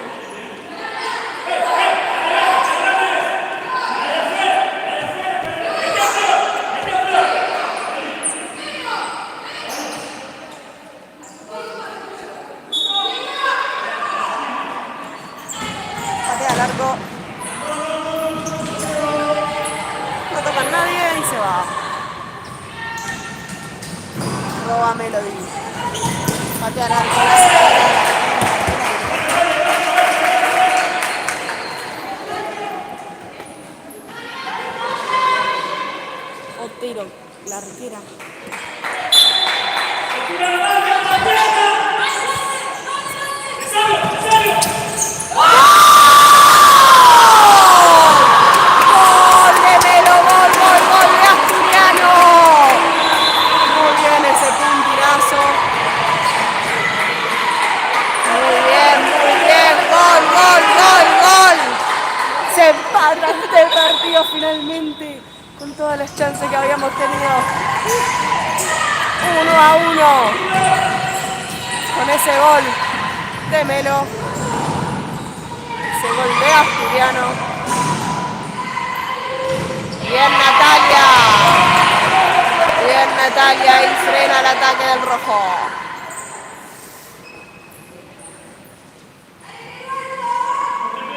Patea al arco. No toca a nadie y se va. Roba Melody. Patea al arco. Otero, la arquera. Este partido finalmente, con todas las chances que habíamos tenido. 1-1 con ese gol de Melo, ese gol de Asturiano. Bien Natalia, y frena el ataque del rojo.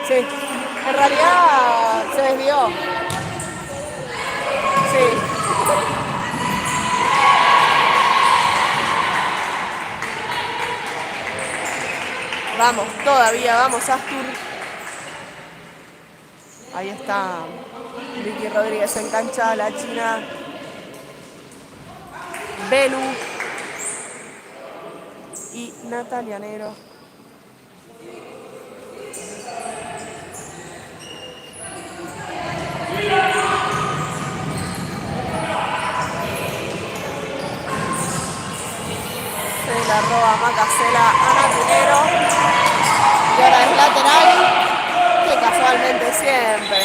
Sí, en realidad se desvió. Sí. Vamos, todavía, vamos, Astur. Ahí está Vicky Rodríguez en cancha, la China. Belu y Natalia Negro. Se la roba Macasela a Nati Negro. Y ahora es lateral, que casualmente siempre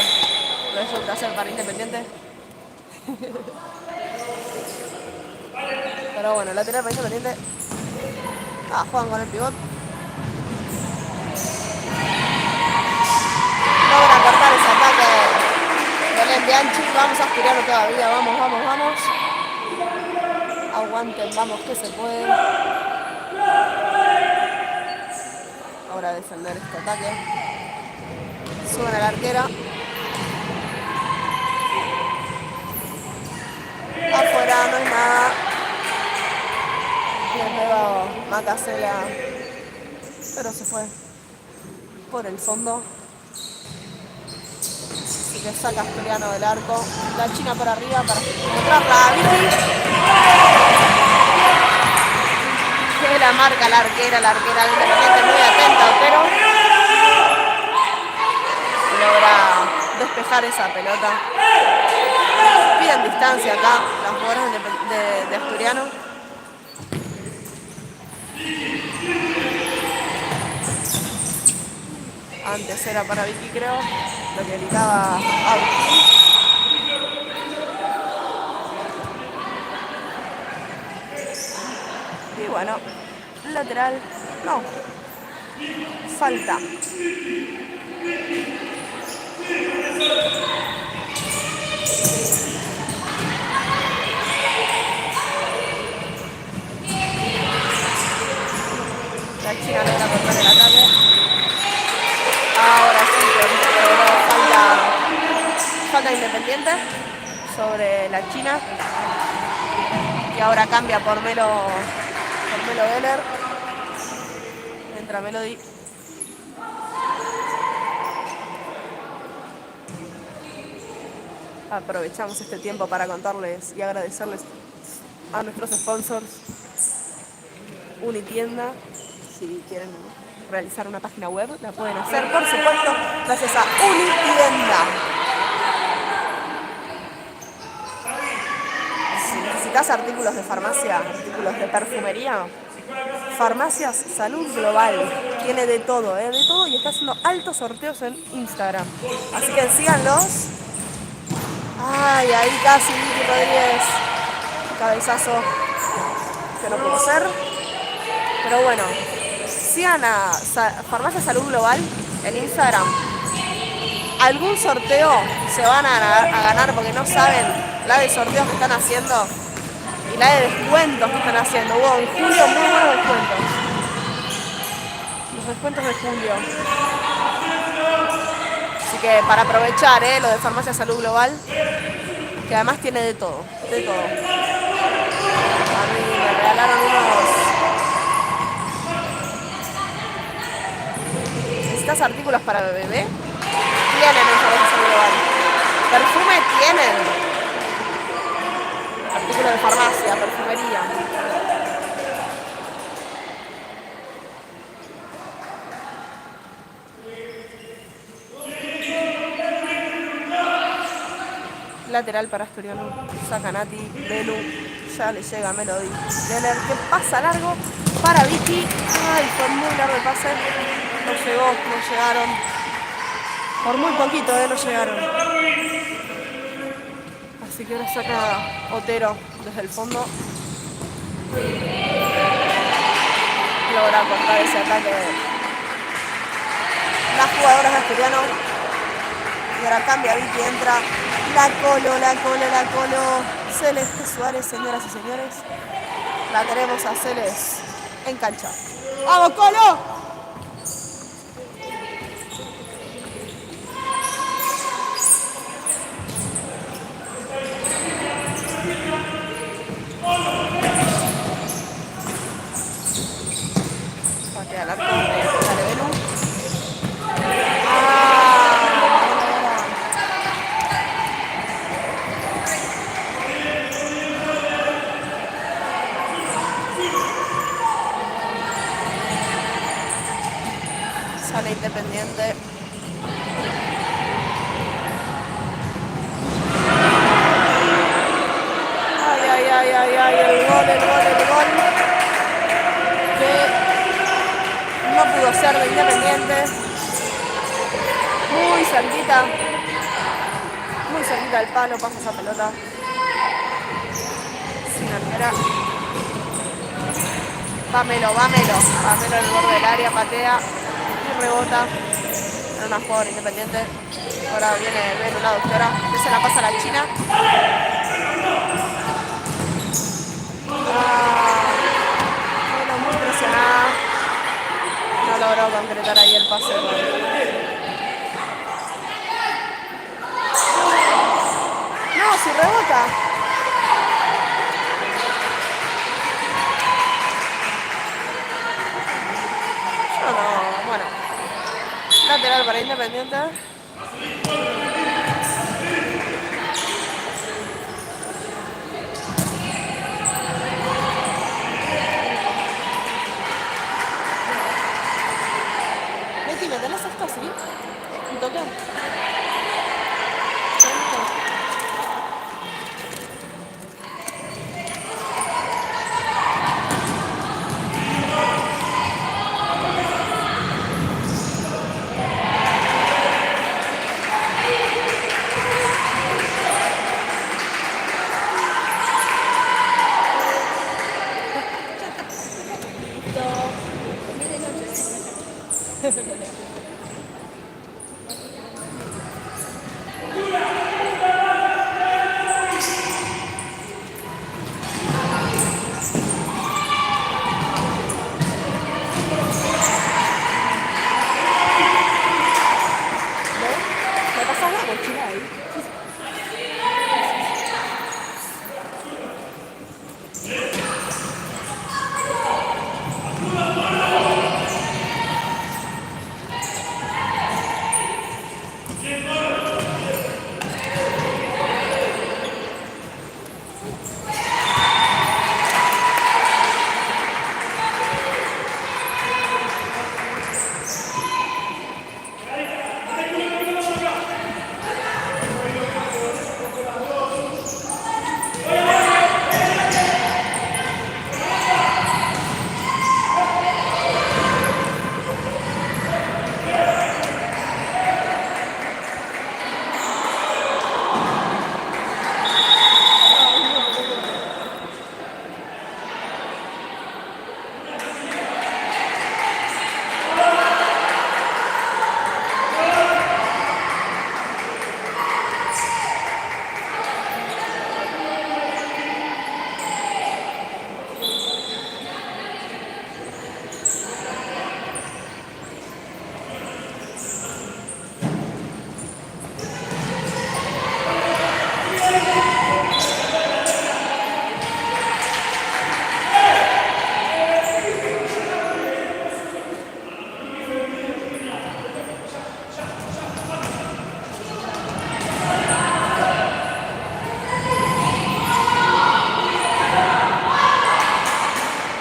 resulta ser para Independiente. Pero bueno, lateral para Independiente. Juegan con el pivot. Logra cortar ese ataque de Belén Bianchi. Vamos a Asturiano todavía. Vamos. Aguanten, vamos que se puede. Ahora defender este ataque. Suben a la arquera. Afuera, no es nada. Bien pegado Macasela, pero se fue por el fondo. Así que saca Asturiano del arco. La China por arriba para encontrarla a Vicky. Que la marca la arquera de Independiente muy atenta, pero logra despejar esa pelota. Piden distancia acá las jugadoras de Asturiano. Antes era para Vicky, creo, lo que gritaba a Vicky. Y bueno, lateral, no, Falta. La China logra cortar el ataque. Ahora sí, pero falta Independiente sobre la China. Y ahora cambia por Melo Geller. Entra Melody. Aprovechamos este tiempo para contarles y agradecerles a nuestros sponsors. Unitienda, si quieren realizar una página web, la pueden hacer, por supuesto, gracias a Unitienda. Si necesitas artículos de farmacia, artículos de perfumería, Farmacias Salud Global tiene de todo, de todo, y está haciendo altos sorteos en Instagram. Así que síganlos. Ay, ahí casi Vicky Rodríguez. Cabezazo que no pudo ser. Pero bueno, sigan a Farmacia Salud Global en Instagram. Algún sorteo se van a ganar porque no saben la de sorteos que están haciendo y la de descuentos que están haciendo. Hubo en julio muy buenos descuentos. Los descuentos de julio. Así que para aprovechar lo de Farmacia Salud Global, que además tiene de todo, de todo. A mí me regalaron ¿Necesitas artículos para bebé? Tienen en Farmacia Salud Global. Perfume tienen. Artículos de farmacia, perfumería. Lateral para Asturiano, saca Nati, Belu, ya le llega Melody. Geller, que pasa largo para Vicky. Ay, fue muy largo el pase. No llegó, no llegaron. Por muy poquito, no llegaron. Así que ahora saca Otero desde el fondo. Logra cortar ese ataque. Las jugadoras de Asturiano. Y ahora cambia Vicky, entra la Colo. Celeste Suárez, señoras y señores. La tenemos a Celes en cancha. ¡Vamos, Colo! Patea al arco, sale Belu. Sale Independiente. Ay, el gol. Que no pudo ser de Independiente. Muy cerquita del palo pasa esa pelota. Sin arquera. Vámelo en el borde del área, patea y rebota. En una jugadora Independiente. Ahora viene Belu, la doctora, que se la pasa a la China. Bueno, muy presionada. No logró concretar ahí el pase. No, si rebota. Yo no, bueno. Lateral para Independiente. ¿Me tenés esto así? ¿Un toque? ¿Me pasas la mochila ahí?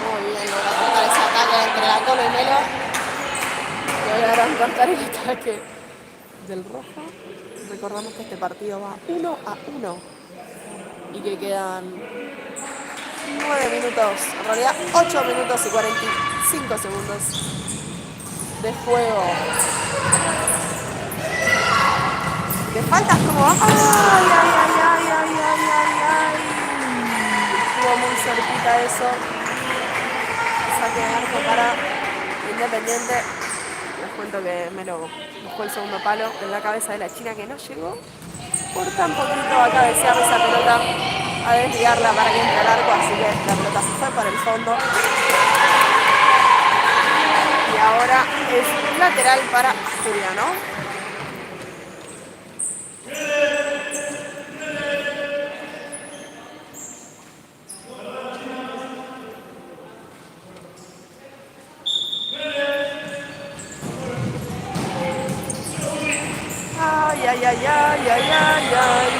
Muy bien, logra cortar ese ataque entre la Colo y Melo. Lograron cortar el ataque del rojo. Recordamos que este partido va 1-1 y que quedan 9 minutos, en realidad 8 minutos y 45 segundos de juego. ¿Te faltas como? ¡Ay, ay, ay, ay, ay, ay, ay, ay! Estuvo muy cerquita eso. Saque de arco para Independiente. Les cuento que Melo buscó el segundo palo en la cabeza de la China que no llegó por tan poquito a cabecear esa pelota, a desviarla para que entre al arco, así que la pelota se fue para el fondo. Y ahora es lateral para Asturiano. Ay, ay, ay, ay, ay, ay, ay.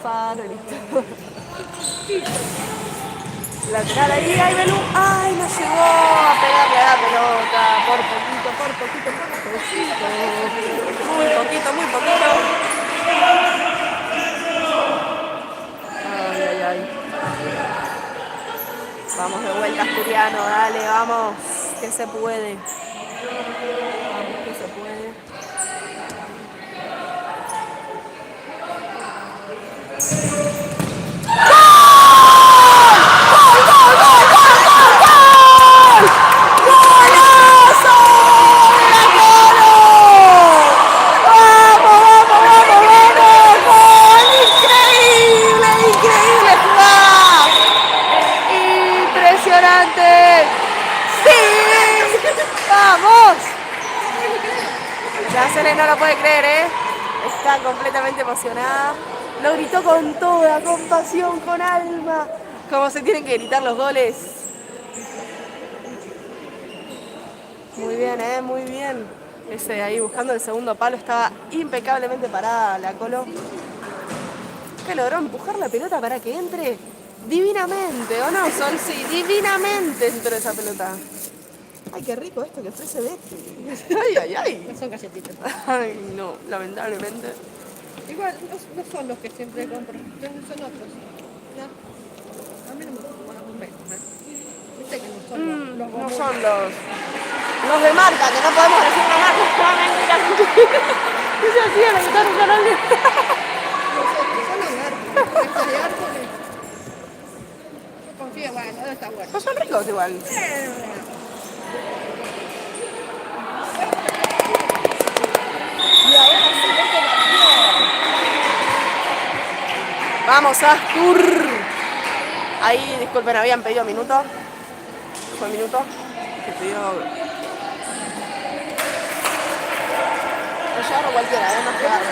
Farolito. Lateral ahí, ay, Belú. Ay, no llegó a pegarle a la pelota. Por poquito. Muy poquito. Ay, ay, ay. Vamos de vuelta, Asturiano, dale, vamos. Que se puede. Vamos, que se puede. La Cele no lo puede creer, ¿eh? Está completamente emocionada. Lo gritó con toda, con pasión, con alma. Como se tienen que gritar los goles. Muy bien, muy bien. Ese de ahí buscando el segundo palo estaba impecablemente parada la Colo. Que logró empujar la pelota para que entre divinamente, ¿o no, Sol? Sí, divinamente entró esa pelota. Ay, qué rico esto que ofrece Betty. Ay, ay, ay. No son galletitas. Ay, no, lamentablemente. Igual, no son los que siempre compro, son otros. ¿Ya? A mí no me gustan los bomberos, ¿eh? Viste que no son los No bomberos. son los de marca, que no podemos decir la marca. Dice así, a la un canal de... Nosotros, son los árboles. Estos de árboles. Yo confío, bueno, todo está bueno. Pues son ricos igual. Y ahora sí, vete la Vamos, Astur. Ahí, disculpen, habían pedido minuto. Fue minuto. Que pidió. Yo agarro cualquiera, no te agarro.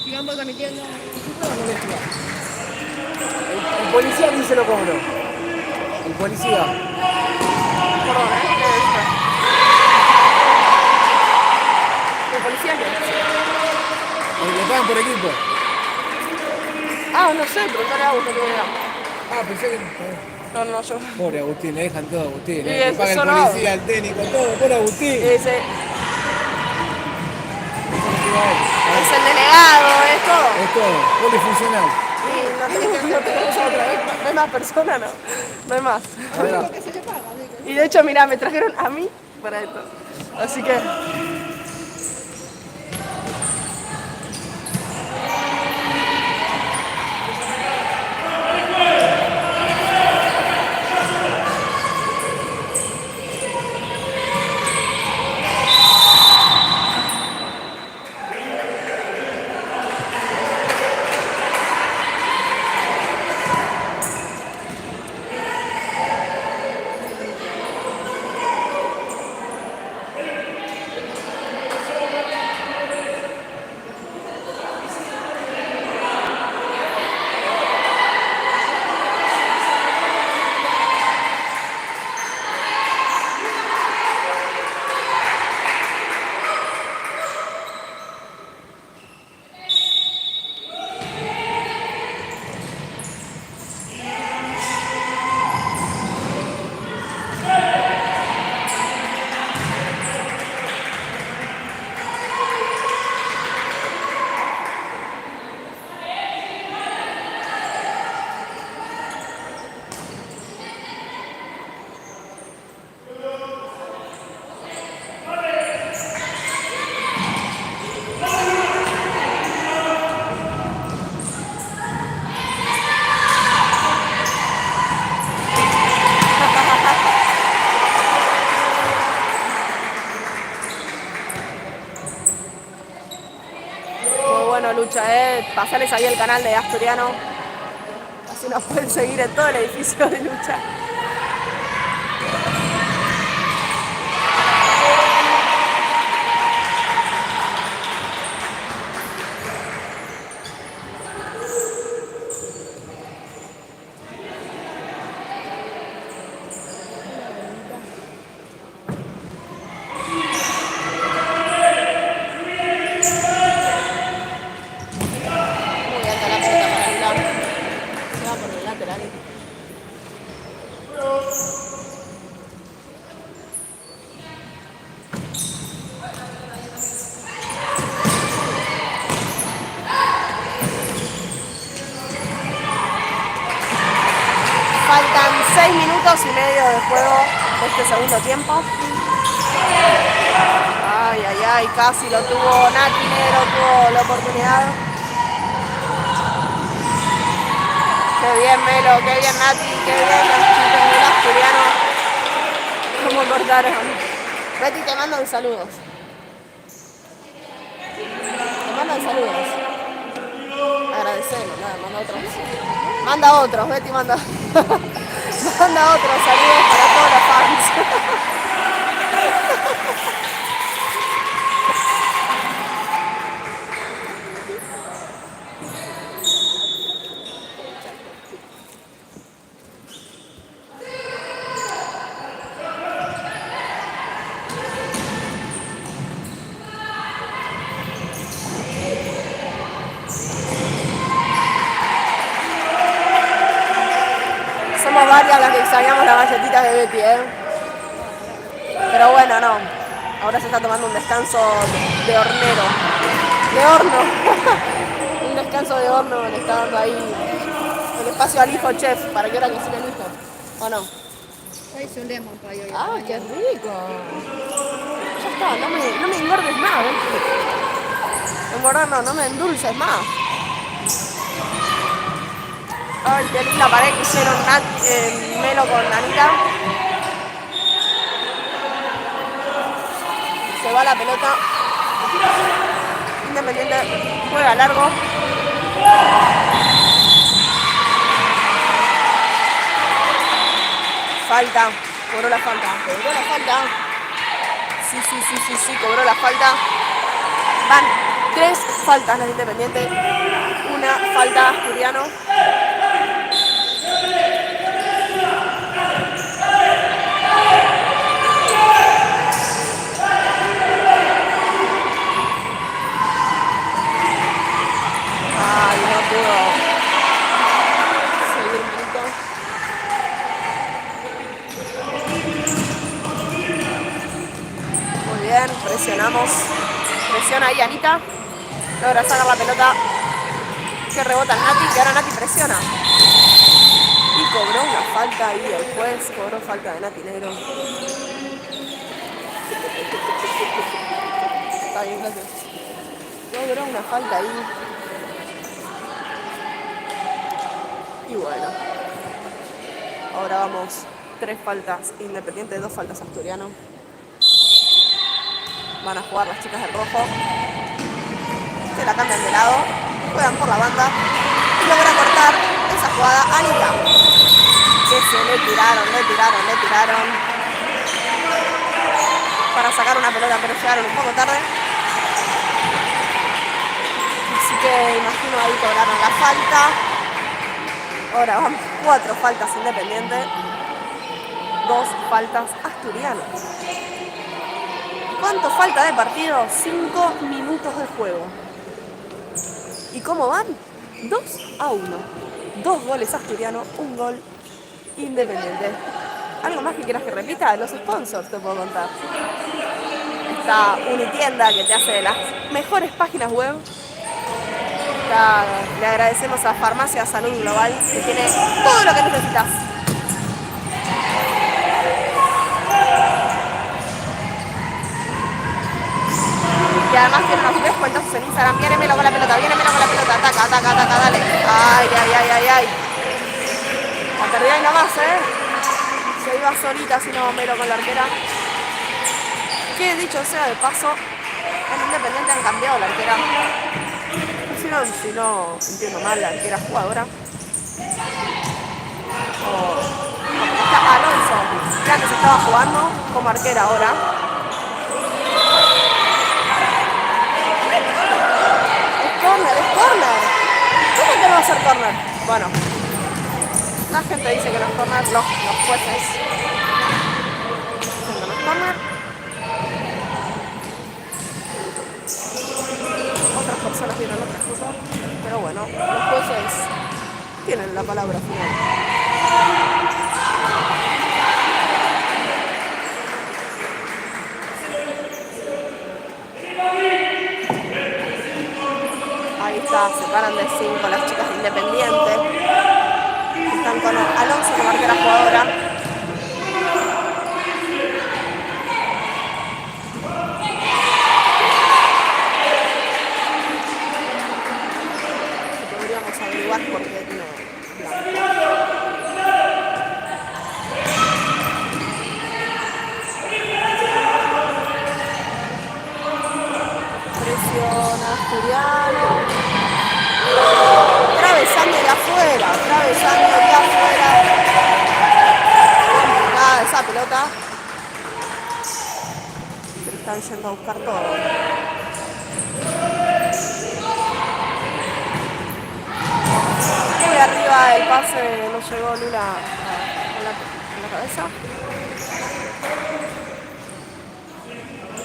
sigamos transmitiendo. El policía ni se lo cobró. El policía. Perdón, ¿El policía qué? Le pagan por equipo. Ah, no sé, preguntale a Agustín que vea. Ah, pensé que. No, yo. Pobre Agustín, le dejan todo a Agustín. Y Le eso paga el no. policía, el técnico, todo por Agustín. Ese. Es el delegado, es todo. Es todo, polifuncional. Y no tenemos otra vez. No hay más personas, no. No hay más. A ver, Que se le paga, digo. Y de hecho, mira, me trajeron a mí para esto. Así que. Muy bueno, Lucha, pasarles ahí el canal de Asturiano. Así nos pueden seguir en todo el edificio de Lucha. Muy alta la pelota para Milán. Se va por el lateral. Faltan 6 minutos y medio de juego de este segundo tiempo. Ay, ay, ay, casi lo tuvo Nati Negro, tuvo la oportunidad. Qué bien Melo, qué bien Nati, qué bien los chicos del Asturiano. Cómo cortaron. Betty, te mandan saludos. Te mandan saludos. Agradecemos, nada, manda otros. Manda otros, Betty manda. Manda otros saludos para todos los fans. Somos varias las que extrañamos la galletita de Betty, Pero bueno, no. Ahora se está tomando un descanso de hornero. De horno. Un descanso de horno, le está dando ahí el espacio al hijo chef para que ahora cocine el hijo. ¿O no? Ya hice un lemon pie hoy. Ah, qué rico. Ya está, no me engordes más, ¿ves? Engordar no me endulces más. Ay, qué linda pared que hicieron Melo con Anita. Se va la pelota. Independiente juega largo. Falta. Cobró la falta. Cobró la falta. Sí, cobró la falta. Van 3 faltas las Independiente. Una falta Asturiano. Ay, no pudo seguir Milito. Muy bien, presionamos. Presiona ahí Anita. Logra sacar la pelota. Que rebota Nati, que ahora Nati presiona. Y cobró una falta ahí, el juez cobró falta de Nati Negro. Está bien, gracias. Cobró una falta ahí. Y bueno. Ahora vamos 3 faltas Independiente, 2 faltas Asturiano. Van a jugar las chicas del rojo. Se la cambian de lado. Juegan por la banda. Y logra cortar esa jugada Anita. Que se le tiraron. Para sacar una pelota, pero llegaron un poco tarde. Así que imagino ahí cobraron la falta. Ahora van 4 faltas Independiente. 2 faltas Asturianos. ¿Cuánto falta de partido? 5 minutos de juego. ¿Y cómo van? 2-1. 2 goles Asturiano, 1 gol Independiente. ¿Algo más que quieras que repita? Los sponsors te puedo contar. Está Unitienda, que te hace de las mejores páginas web. Le agradecemos a Farmacia Salud Global, que tiene todo lo que necesitas. Y además tiene unos descuentos en Instagram. Viene Melo con la pelota, ataca, dale. Ay. La perdió ahí nomás, se iba solita, si no Melo con la arquera. Que dicho sea de paso, en Independiente han cambiado la arquera. Si no entiendo mal, la arquera jugadora. Está Alonso, ya que se estaba jugando como arquera ahora. Es corner. ¿Cómo que no va a ser corner? Bueno, la gente dice que no es corner, los jueces dicen que no es corner. Otras personas tienen otras cosas, pero bueno, los jueces tienen la palabra final. Ahí está, se paran de 5 las chicas de Independiente. Están con Alonso como arquera jugadora. Podríamos averiguar por qué no. Presiona Asturiano. Travesaño de afuera. Complicada esa pelota. Pero están yendo a buscar todo. Muy arriba el pase, no llegó Lula en la cabeza.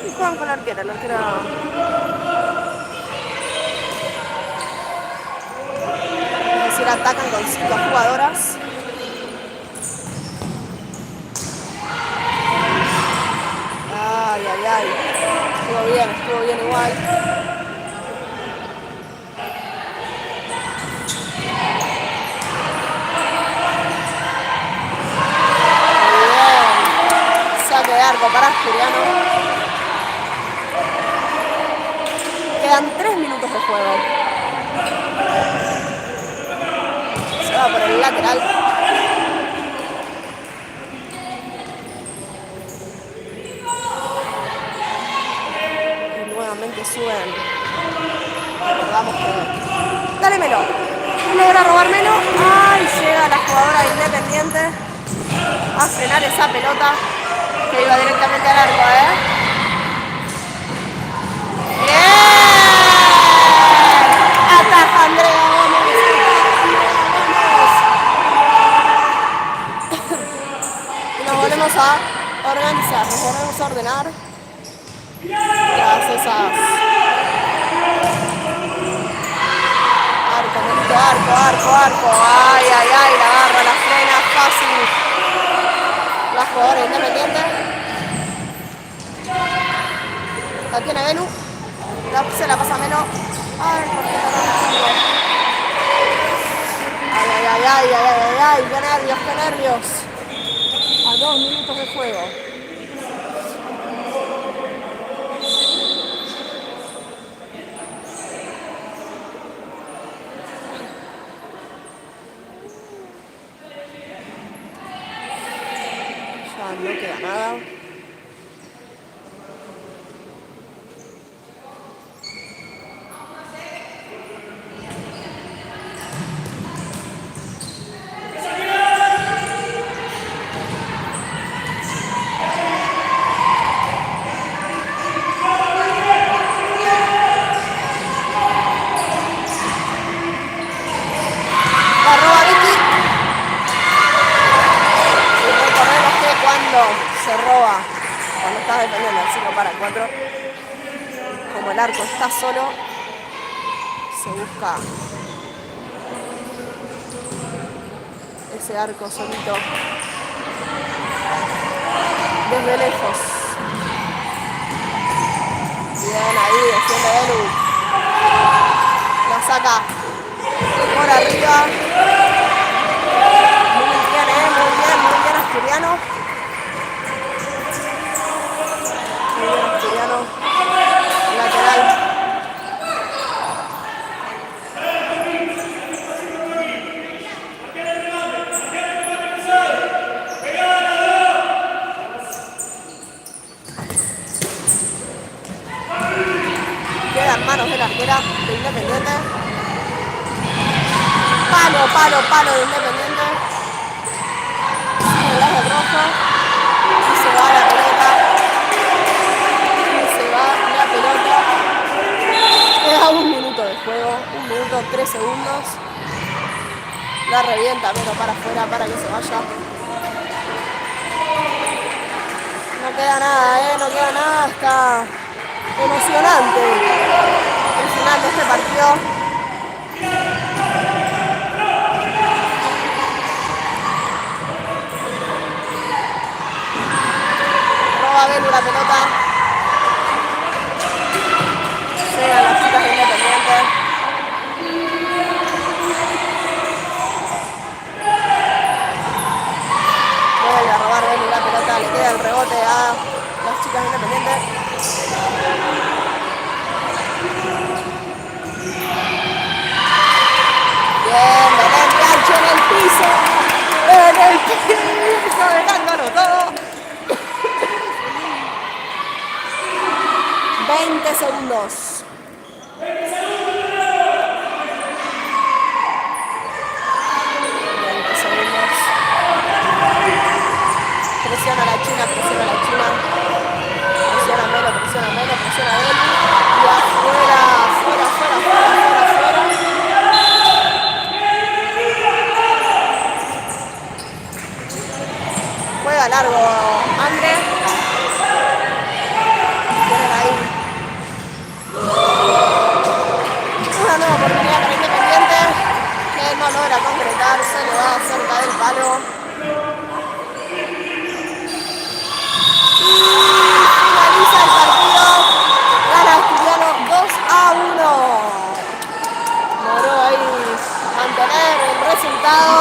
Y juegan con la arquera. Es decir, atacan con 5 jugadoras. Ay. Estuvo bien igual. Muy bien. arco para Asturiano. Quedan 3 minutos de juego. Se va por el lateral. Y nuevamente suben. Recordamos que... Dale Melo. Logra robar Melo. ¡Ay! Llega la jugadora de Independiente a frenar esa pelota que iba directamente al arco, ¡Bien! Ataja Andrea Gómez. Y nos volvemos a organizar, nos volvemos a ordenar tras esas... Arco. Ay, la agarra, la frena, fácil. La jugadora Independiente. La tiene Belu. Se la pasa a Melo. Ay, ¿por qué Ay, qué nervios. A 2 minutos de juego. Ya no queda nada. Cuando estás defendiendo el 5 para 4, como el arco está solo, se busca ese arco solito desde lejos. Bien ahí, defiende Belu. La saca por arriba. Muy bien Asturiano. Asturiano, lateral. Queda en manos de la arquera de Independiente. Palo de Independiente. Sigue el lado rojo. Y se va la pelota. Queda 1 minuto de juego, 1 minuto 3 segundos. La revienta, pero para afuera para que se vaya. No queda nada, está emocionante el final de este partido. Roba Belu la pelota. Llegan las chicas de Independiente. Vuelve a robar Belu la pelota, le queda el rebote a las chicas de Independiente. Bien, Belén Gancho en el piso. Dejándolo todo. 20 segundos. Presiona a la China. Presiona Melo. Y afuera. Juega largo Andre. Tienen ahí una nueva oportunidad para Independiente, que no logra concretar, se le va cerca del palo. Finaliza el partido, gana Asturiano 2-1. Logró ahí mantener el resultado.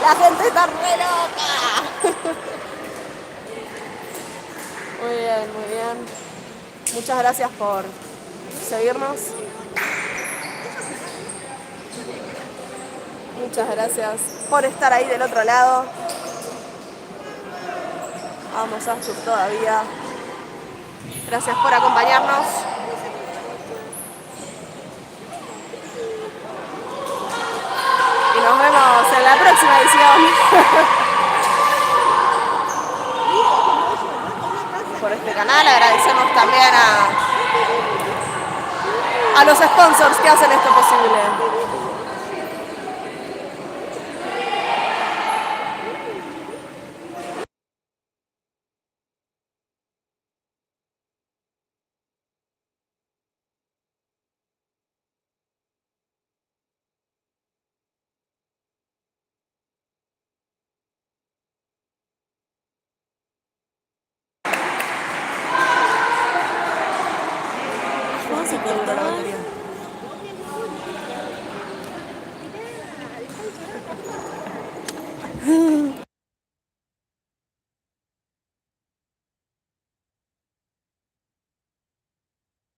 La gente está re loca. bien, muy bien. Muchas gracias por seguirnos. Muchas gracias por estar ahí del otro lado. Vamos, Ashur, todavía. Gracias por acompañarnos. Y nos vemos en la próxima edición. Por este canal, agradecemos también a los sponsors que hacen esto posible. ¿Cuánto dura la batería?